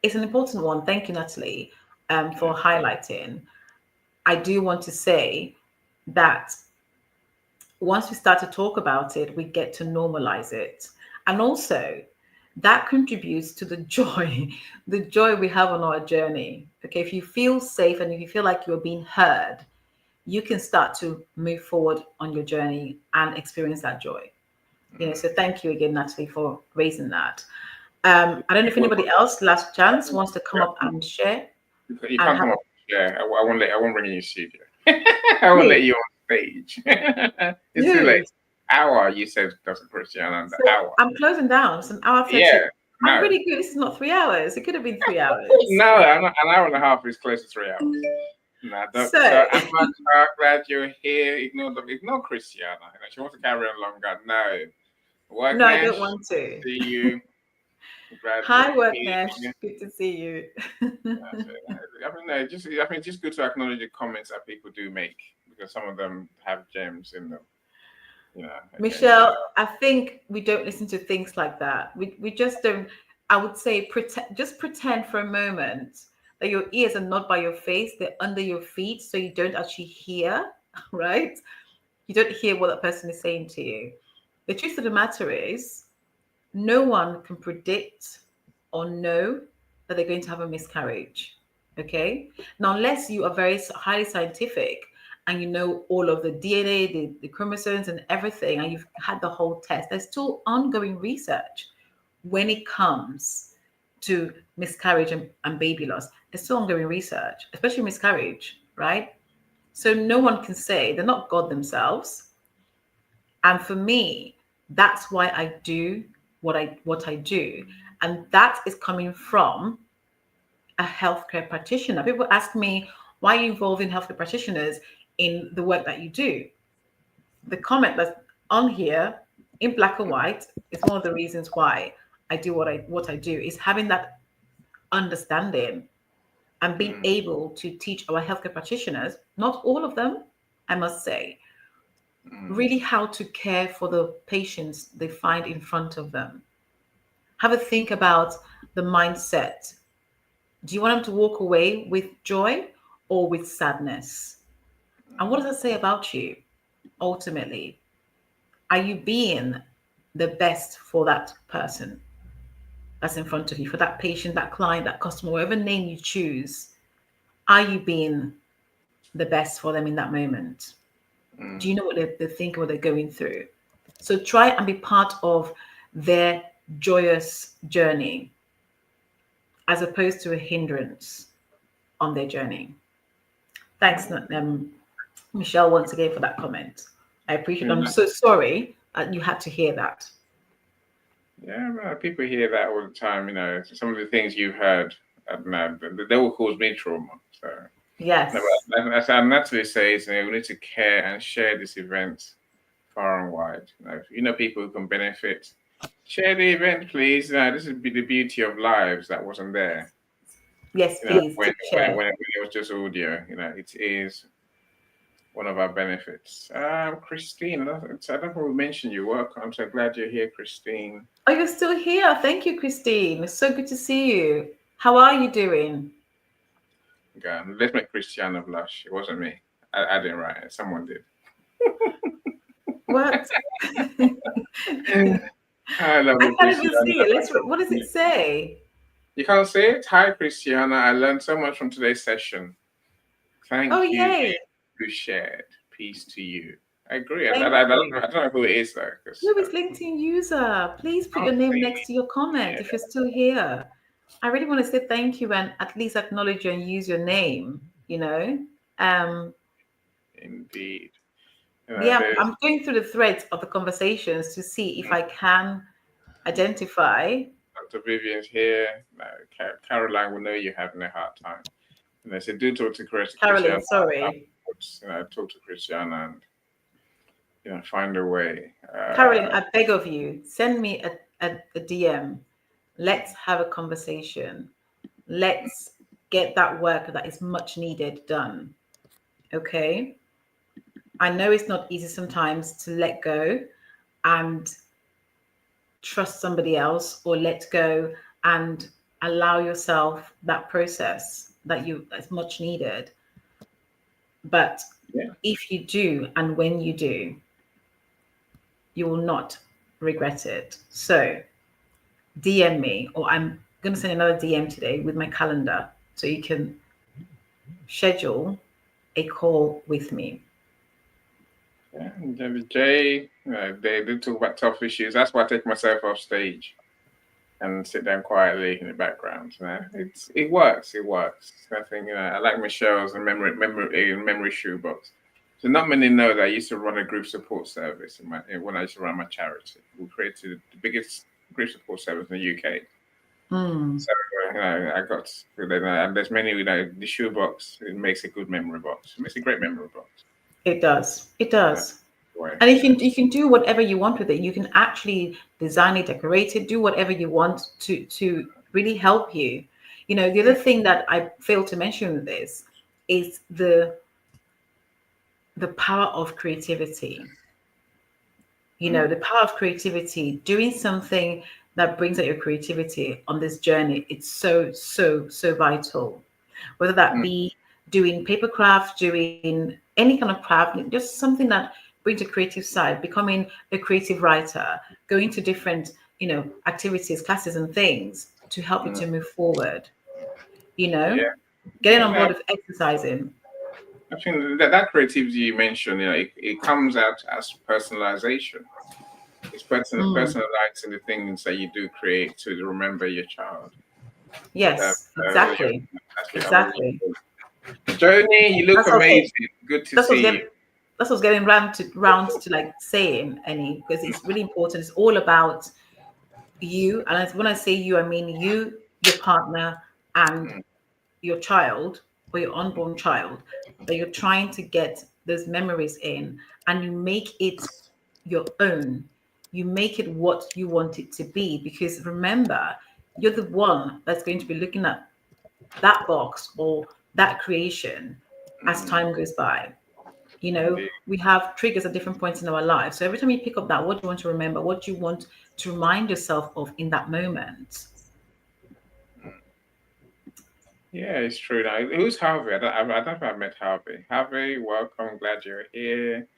it's an important one. Thank you, Natalie, for highlighting. I do want to say that once we start to talk about it, we get to normalize it. And also that contributes to the joy we have on our journey. Okay, if you feel safe and if you feel like you're being heard, you can start to move forward on your journey and experience that joy. So thank you again, Natalie, for raising that. I don't know if anybody else, last chance, wants to come up and share. You can't come up and share. I won't bring you in studio. I won't let you on stage. It's too late. Hour, you said, Dr. Christiana, hour. I'm closing down. It's an hour 30. Yeah. No. I'm really good. This is not 3 hours. It could have been 3 hours. No, an hour and a half is close to 3 hours. No, so I'm glad you're here. Ignore Christiana. You know, she wants to carry on longer. No. No, I Worknesh, don't want to. see you. Glad Hi, you're Worknesh. here. Good to see you. That's it. I mean, just good to acknowledge the comments that people do make, because some of them have gems in them. You know, Michelle, I think we don't listen to things like that. We just don't. I would say pretend for a moment that your ears are not by your face, they're under your feet, so you don't actually hear, right? You don't hear what that person is saying to you. The truth of the matter is, no one can predict or know that they're going to have a miscarriage. Okay. Now, unless you are very highly scientific and you know all of the DNA, the chromosomes, and everything, and you've had the whole test, there's still ongoing research when it comes to miscarriage and baby loss. There's still ongoing research, especially miscarriage, right? So no one can say, they're not God themselves. And for me, that's why I do what I do. And that is coming from a healthcare practitioner. People ask me, why are you involved in healthcare practitioners in the work that you do? The comment that's on here in black and white is one of the reasons why I do what I do, is having that understanding and being able to teach our healthcare practitioners, not all of them, I must say, really how to care for the patients they find in front of them. Have a think about the mindset. Do you want them to walk away with joy or with sadness? And what does that say about you ultimately? Are you being the best for that person that's in front of you, for that patient, that client, that customer, whatever name you choose? Are you being the best for them in that moment? Do you know what they're thinking, what they're going through? So try and be part of their joyous journey as opposed to a hindrance on their journey. Thanks, Michelle, once again for that comment. I appreciate it. I'm so sorry you had to hear that. Yeah, man, people hear that all the time. You know, some of the things you've heard, they will cause me trauma. So yes, as I naturally say, is, we need to care and share this event far and wide. If you know people who can benefit, share the event, please. This is the beauty of lives that wasn't there. Yes, please. When it was just audio, it is one of our benefits. Christine, I don't know if we mentioned you. Welcome. I'm so glad you're here, Christine. Oh, you're still here. Thank you, Christine. It's so good to see you. How are you doing? Okay, let's make Christiana blush. It wasn't me. I didn't write it. Someone did. What? I love I can't even see it. What does it say? You can't see it? Hi, Christiana. I learned so much from today's session. Thank you. Yay. Who shared. Peace to you. I agree. I don't know who it is, though. Who is LinkedIn user? Please put your name next to your comment if you're still here. I really want to say thank you and at least acknowledge you and use your name, Indeed. I'm going through the threads of the conversations to see if I can identify. Dr. Vivian's here. Caroline will know you're having a hard time. And they said, do talk to Caroline, sorry. Talk to Christiana and find a way. Caroline, I beg of you, send me a DM. Let's have a conversation. Let's get that work that is much needed done. Okay? I know it's not easy sometimes to let go and trust somebody else, or let go and allow yourself that process that's much needed. But if you do, and when you do, you will not regret it. So DM me, or I'm going to send another DM today with my calendar so you can schedule a call with me. Yeah, and Jay, they did talk about tough issues. That's why I take myself off stage and sit down quietly in the background. It works. It works. I think I like Michelle's memory shoebox. So not many know that I used to run a group support service when I used to run my charity. We created the biggest group support service in the UK. So I got, and there's many, the shoebox. It makes a good memory box. It makes a great memory box. It does. It Yeah. does. And you can do whatever you want with it. You can actually design it, decorate it, do whatever you want to really help you. The other thing that I failed to mention with this is the power of creativity. The power of creativity, doing something that brings out your creativity on this journey. It's so, so, so vital. Whether that be doing paper craft, doing any kind of craft, just something that brings a creative side, becoming a creative writer, going to different, activities, classes and things to help you to move forward, Yeah. getting Yeah, on board with exercising. I think that creativity you mentioned, it comes out as personalization. It's personalizing the things that you do create to remember your child. Yes, Really, exactly. I really Exactly. Joni, you look That's okay. amazing. Good to That's what's see you. getting that's what's getting round to like saying any, because it's really important. It's all about you. And when I say you, I mean you, your partner, and your child, or your unborn child, that you're trying to get those memories in, and you make it your own. You make it what you want it to be, because remember, you're the one that's going to be looking at that box or that creation as time goes by. Indeed. We have triggers at different points in our lives. So every time you pick up that, what do you want to remember? What do you want to remind yourself of in that moment? Yeah, it's true. Now, who's Harvey? I don't know if I met Harvey. Harvey, welcome. Glad you're here.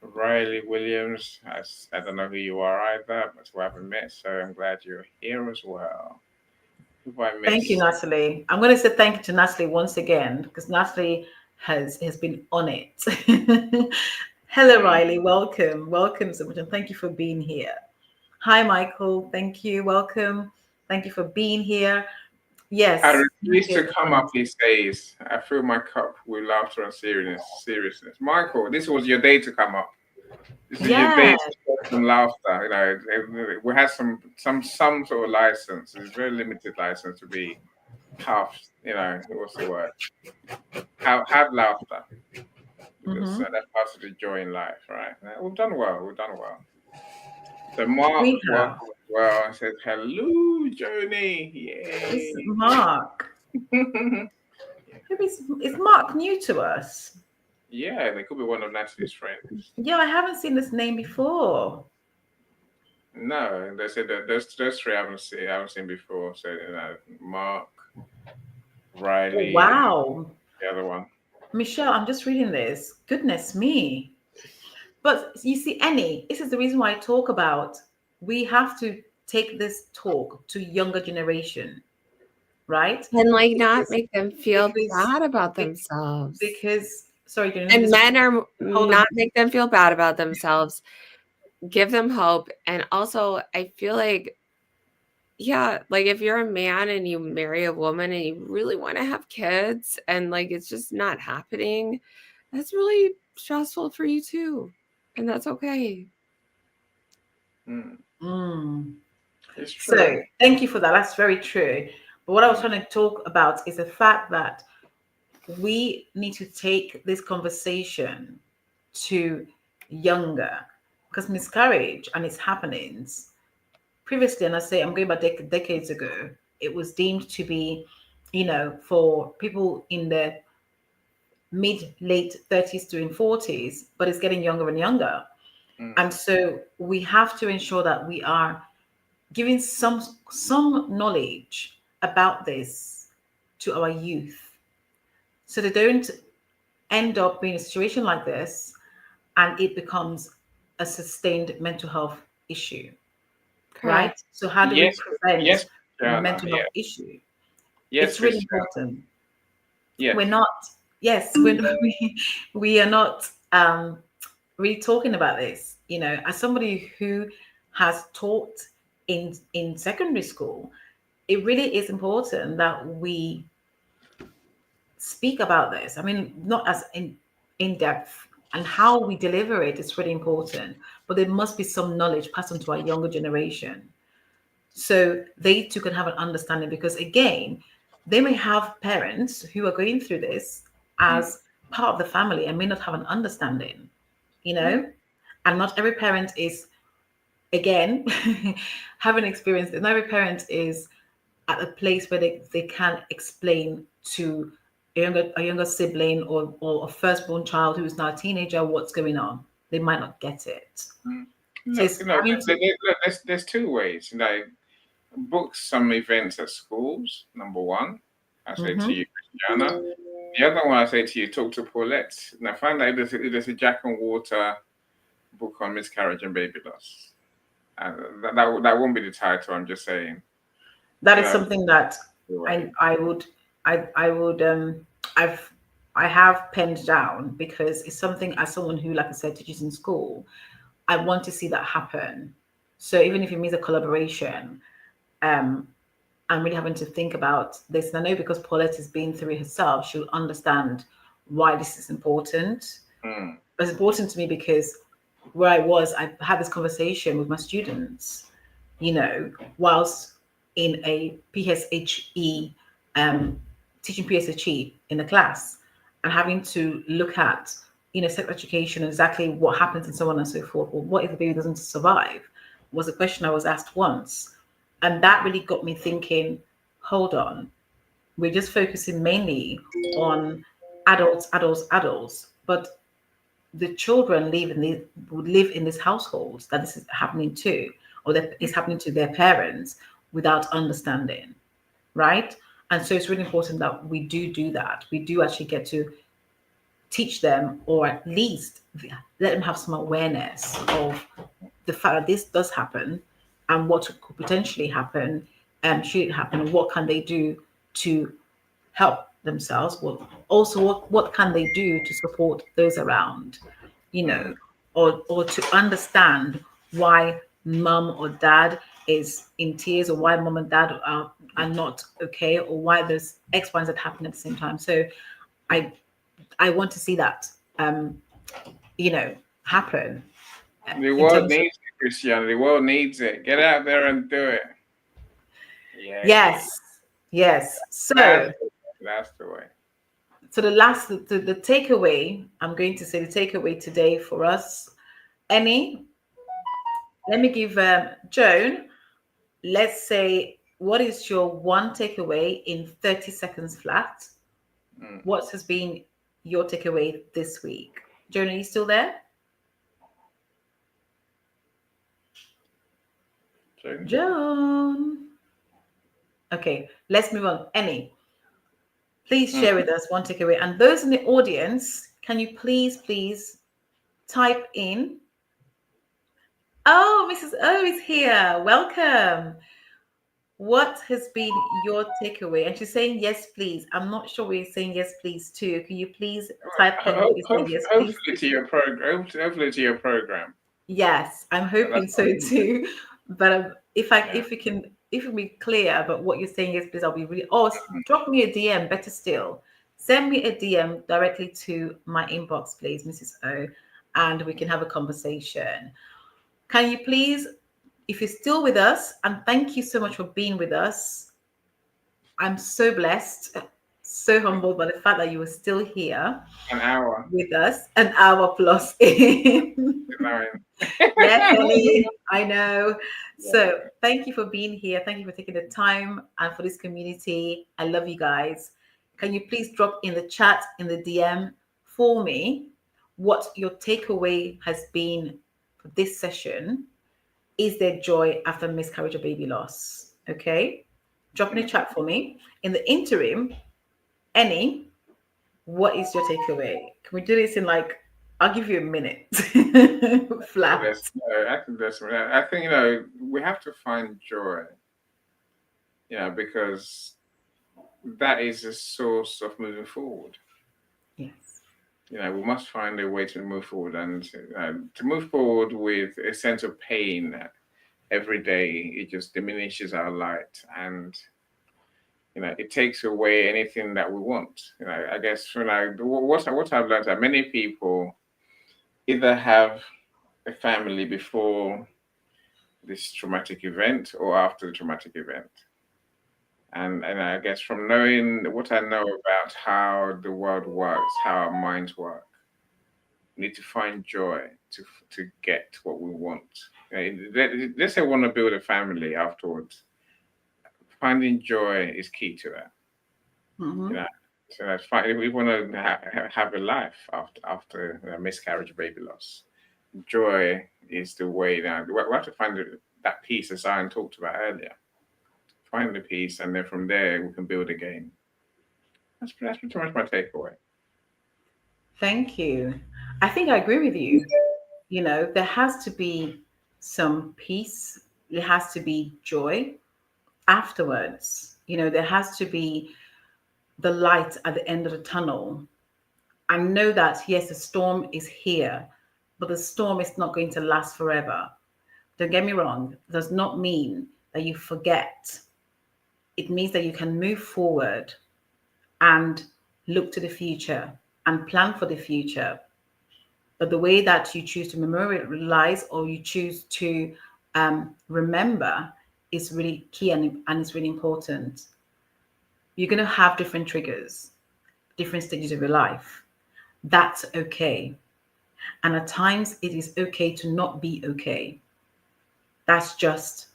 Riley Williams, I don't know who you are either, but we haven't met, so I'm glad you're here as well. Who have I Thank you, missed? Natalie. I'm going to say thank you to Natalie once again, because Natalie has been on it. Hello, Riley. Welcome so much, and thank you for being here. Hi, Michael. Thank you. Welcome. Thank you for being here. I Yes. refuse Natalie to is come on up it. these days. I fill my cup with laughter and seriousness. Michael, this was your day to come up. This is your day Yeah. to show some laughter. We had some sort of license. It's a very limited license to be half. What's the word? Have laughter, because Hmm. that's part of the joy in life, right? We've done well. We've done well. So Mark, We have. welcome as well. I said hello, Joni. This is Yay. Mark. Is Mark new to us? Yeah, they could be one of Natalie's friends. Yeah, I haven't seen this name before. No, they said that those three I haven't seen before. So Mark, Oh, Riley, and wow. the other one. Michelle, I'm just reading this. Goodness me. But you see, Annie, this is the reason why I talk about we have to take this talk to younger generation, right? And like not Because make them feel because bad about be- themselves. because sorry, Jenny, let me And just men are hold on. not make them feel bad about themselves. Give them hope. And also, I feel like, yeah, like if you're a man and you marry a woman and you really want to have kids and like it's just not happening, that's really stressful for you too. And that's okay. Mm, Mm. it's true. So thank you for that. That's very true. But what I was Mm, trying to talk about is the fact that we need to take this conversation to younger, because miscarriage and its happenings previously, and I say I'm going back decades ago, it was deemed to be, for people in their mid late 30s to in 40s, but it's getting younger and younger. mm, And so we have to ensure that we are giving some knowledge about this to our youth, so they don't end up being in a situation like this and it becomes a sustained mental health issue, right? Correct. So how do we yes, prevent yes, Christiana. mental Yeah, health issue? yes, It's really Christiana. important. Yes. We're not, yes, we are not really talking about this. As somebody who has taught in secondary school, it really is important that we speak about this. I mean, not as in depth, and how we deliver it is really important. But there must be some knowledge passed on to our younger generation So they too can have an understanding, because again, they may have parents who are going through this as part of the family and may not have an understanding, and not every parent is, again, having experience, not every parent is at a place where they can explain to a younger sibling or a firstborn child who is now a teenager what's going on. They might not get it. So Look, it's having to, there's two ways. Book some events at schools. Number one, I say to you, Christiana. The other one, I say to you, talk to Paulette. Now, find out if there's a Jack and Water book on miscarriage and baby loss. That won't be the title. I'm just saying. that is something that Right. I have penned down, because it's something, as someone who, like I said, teaches in school, I want to see that happen. So even if it means a collaboration, I'm really having to think about this. And I know because Paulette has been through it herself, she'll understand why this is important. It's important to me because where I was, I had this conversation with my students, whilst in a PSHE, teaching PSHE in the class, and having to look at, sex education, exactly what happens and so on and so forth. Well, what if the baby doesn't survive? Was a question I was asked once. And that really got me thinking, hold on, we're just focusing mainly on adults, but the children would live in these households that this is happening to, or that is happening to their parents without understanding, right? And so it's really important that we do that. We do actually get to teach them, or at least let them have some awareness of the fact that this does happen and what could potentially happen, and should it happen, and what can they do to help themselves. Well, also what can they do to support those around, or to understand why mum or dad is in tears, or why mum and dad are not okay, or why there's X, Y, and Z happening at the same time. So I want to see that happen. The In world terms of, needs it, Christiana. The world needs it. Get out there and do it. Yeah. yes. That's, So that's the way. so the takeaway, I'm going to say the takeaway today for us, Annie, let me give Joan, let's say, what is your one takeaway in 30 seconds flat? What has been your takeaway this week? Joan, are you still there? Joan. Okay, let's move on. Annie, please share with us one takeaway. And those in the audience, can you please type in? Oh, Mrs. O is here. Welcome. What has been your takeaway? And she's saying yes, please. I'm not sure we're saying yes, please too. Can you please type in what you say yes, please? Hopefully to your program. Hopefully to your program. Yes, I'm hoping so too. But if we can be clear about what you're saying yes, please, I'll be really. Or drop me a DM. Better still, send me a DM directly to my inbox, please, Mrs. O, and we can have a conversation. Can you please, if you're still with us, and thank you so much for being with us. I'm so blessed, so humbled by the fact that you were still here. An hour. With us, an hour plus in. Yes, Ellie, I know. So thank you for being here. Thank you for taking the time and for this community. I love you guys. Can you please drop in the chat, in the DM for me, what your takeaway has been for this session? Is there joy after miscarriage or baby loss? Okay. Drop in the chat for me. In the interim, Annie, what is your takeaway? Can we do this in I'll give you a minute. Flat. I think we have to find joy. Because that is the source of moving forward. Yes. We must find a way to move forward, and to move forward with a sense of pain every day, it just diminishes our light, and it takes away anything that we want. I guess what I've learned that many people either have a family before this traumatic event or after the traumatic event. And I guess from knowing what I know about how the world works, how our minds work, we need to find joy to get what we want. Let's say we want to build a family afterwards. Finding joy is key to that. Mhm. You know, so that's fine. If we want to have a life after miscarriage, baby loss, joy is the way. Now we have to find that peace, as Aaron talked about earlier. Find the peace, and then from there we can build again. That's pretty much my takeaway. Thank you. I think I agree with you. You know, there has to be some peace, there has to be joy afterwards. You know, there has to be the light at the end of the tunnel. I know that, yes, the storm is here, but the storm is not going to last forever. Don't get me wrong, it does not mean that you forget. It means that you can move forward and look to the future and plan for the future. But the way that you choose to memorialize or you choose to remember is really key, and it's really important. You're going to have different triggers, different stages of your life. That's okay. And at times, it is okay to not be okay. That's just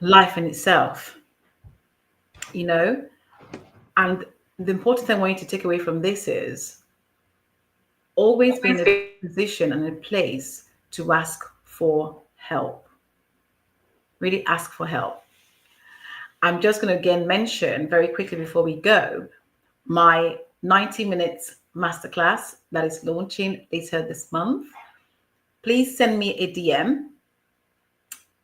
life in itself, you know? And the important thing I want you to take away from this is always be in a position and a place to ask for help. Really ask for help. I'm just going to again mention very quickly before we go my 90 minutes masterclass that is launching later this month. Please send me a DM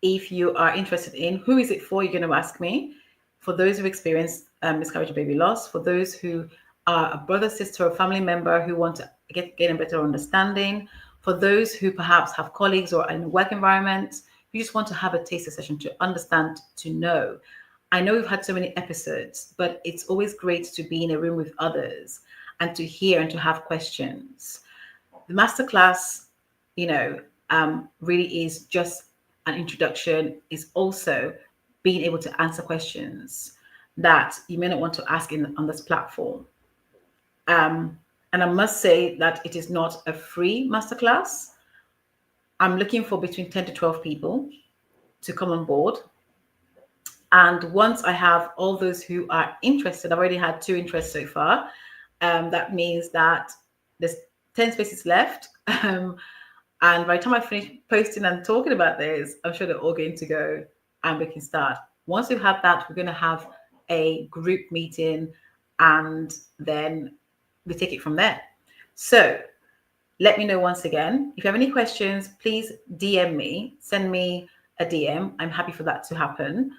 if you are interested in. Who is it for? You're going to ask me. For those who experience miscarriage or baby loss, for those who are a brother, sister, or family member who want to get a better understanding, for those who perhaps have colleagues or in a work environment, you just want to have a taster session to understand, to know. I know we've had so many episodes, but it's always great to be in a room with others and to hear and to have questions. The masterclass, you know, really is just an introduction, is also being able to answer questions that you may not want to ask on this platform. And I must say that it is not a free masterclass. I'm looking for between 10 to 12 people to come on board. And once I have all those who are interested, I've already had 2 interests so far. That means that there's 10 spaces left. And by the time I finish posting and talking about this, I'm sure they're all going to go and we can start. Once we've had that, we're going to have a group meeting and then we take it from there. So let me know once again. If you have any questions, please DM me, send me a DM. I'm happy for that to happen.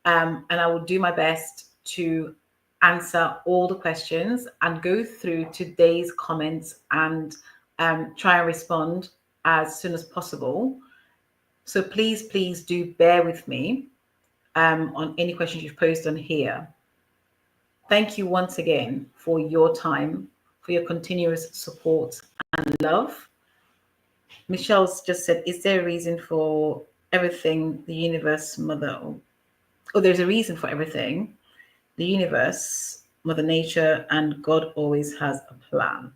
And I will do my best to answer all the questions and go through today's comments and try and respond as soon as possible. So please do bear with me on any questions you've posed on here. Thank you once again for your time, for your continuous support and love. Michelle's just said, is there a reason for everything the universe, mother? Oh, there's a reason for everything. The universe, Mother Nature, and God always has a plan.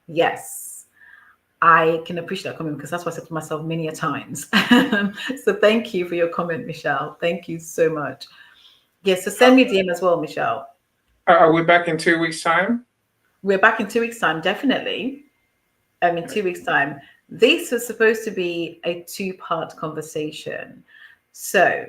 Yes, I can appreciate that comment because that's what I said to myself many a times. So thank you for your comment, Michelle. Thank you so much. Yes, so send me a DM as well, Michelle. Are we back in 2 weeks' time? We're back in 2 weeks' time, definitely. In 2 weeks' time. This was supposed to be a 2-part conversation. So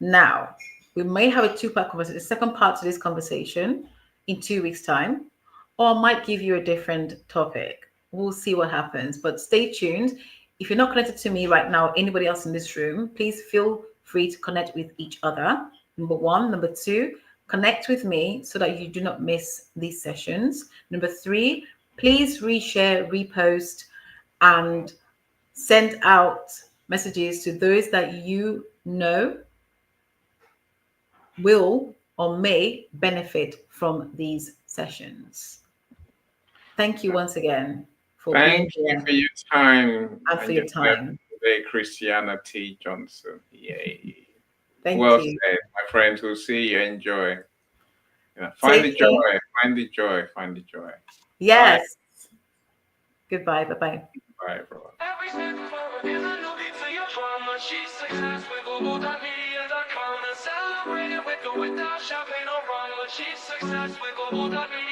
now we may have a 2-part conversation, the second part to this conversation in 2 weeks' time, or I might give you a different topic. We'll see what happens, but stay tuned. If you're not connected to me right now, anybody else in this room, please feel free to connect with each other. Number 1. Number 2, connect with me so that you do not miss these sessions. Number 3, please reshare, repost, and send out messages to those that you know will or may benefit from these sessions. Thank you once again for Thank being you here for your time and for your time. today, Christiana T. Johnson. Yay. Thank Well you. said, my friends. We'll see you. Enjoy. Find the Take care. joy. Find the joy. Find the joy. Yes. Goodbye. Bye-bye. Bye, everyone. Every step forward is a new beat to your drama. She's success with Global.Media.com and celebrate it with or without champagne or rum. She's success with Global.Media.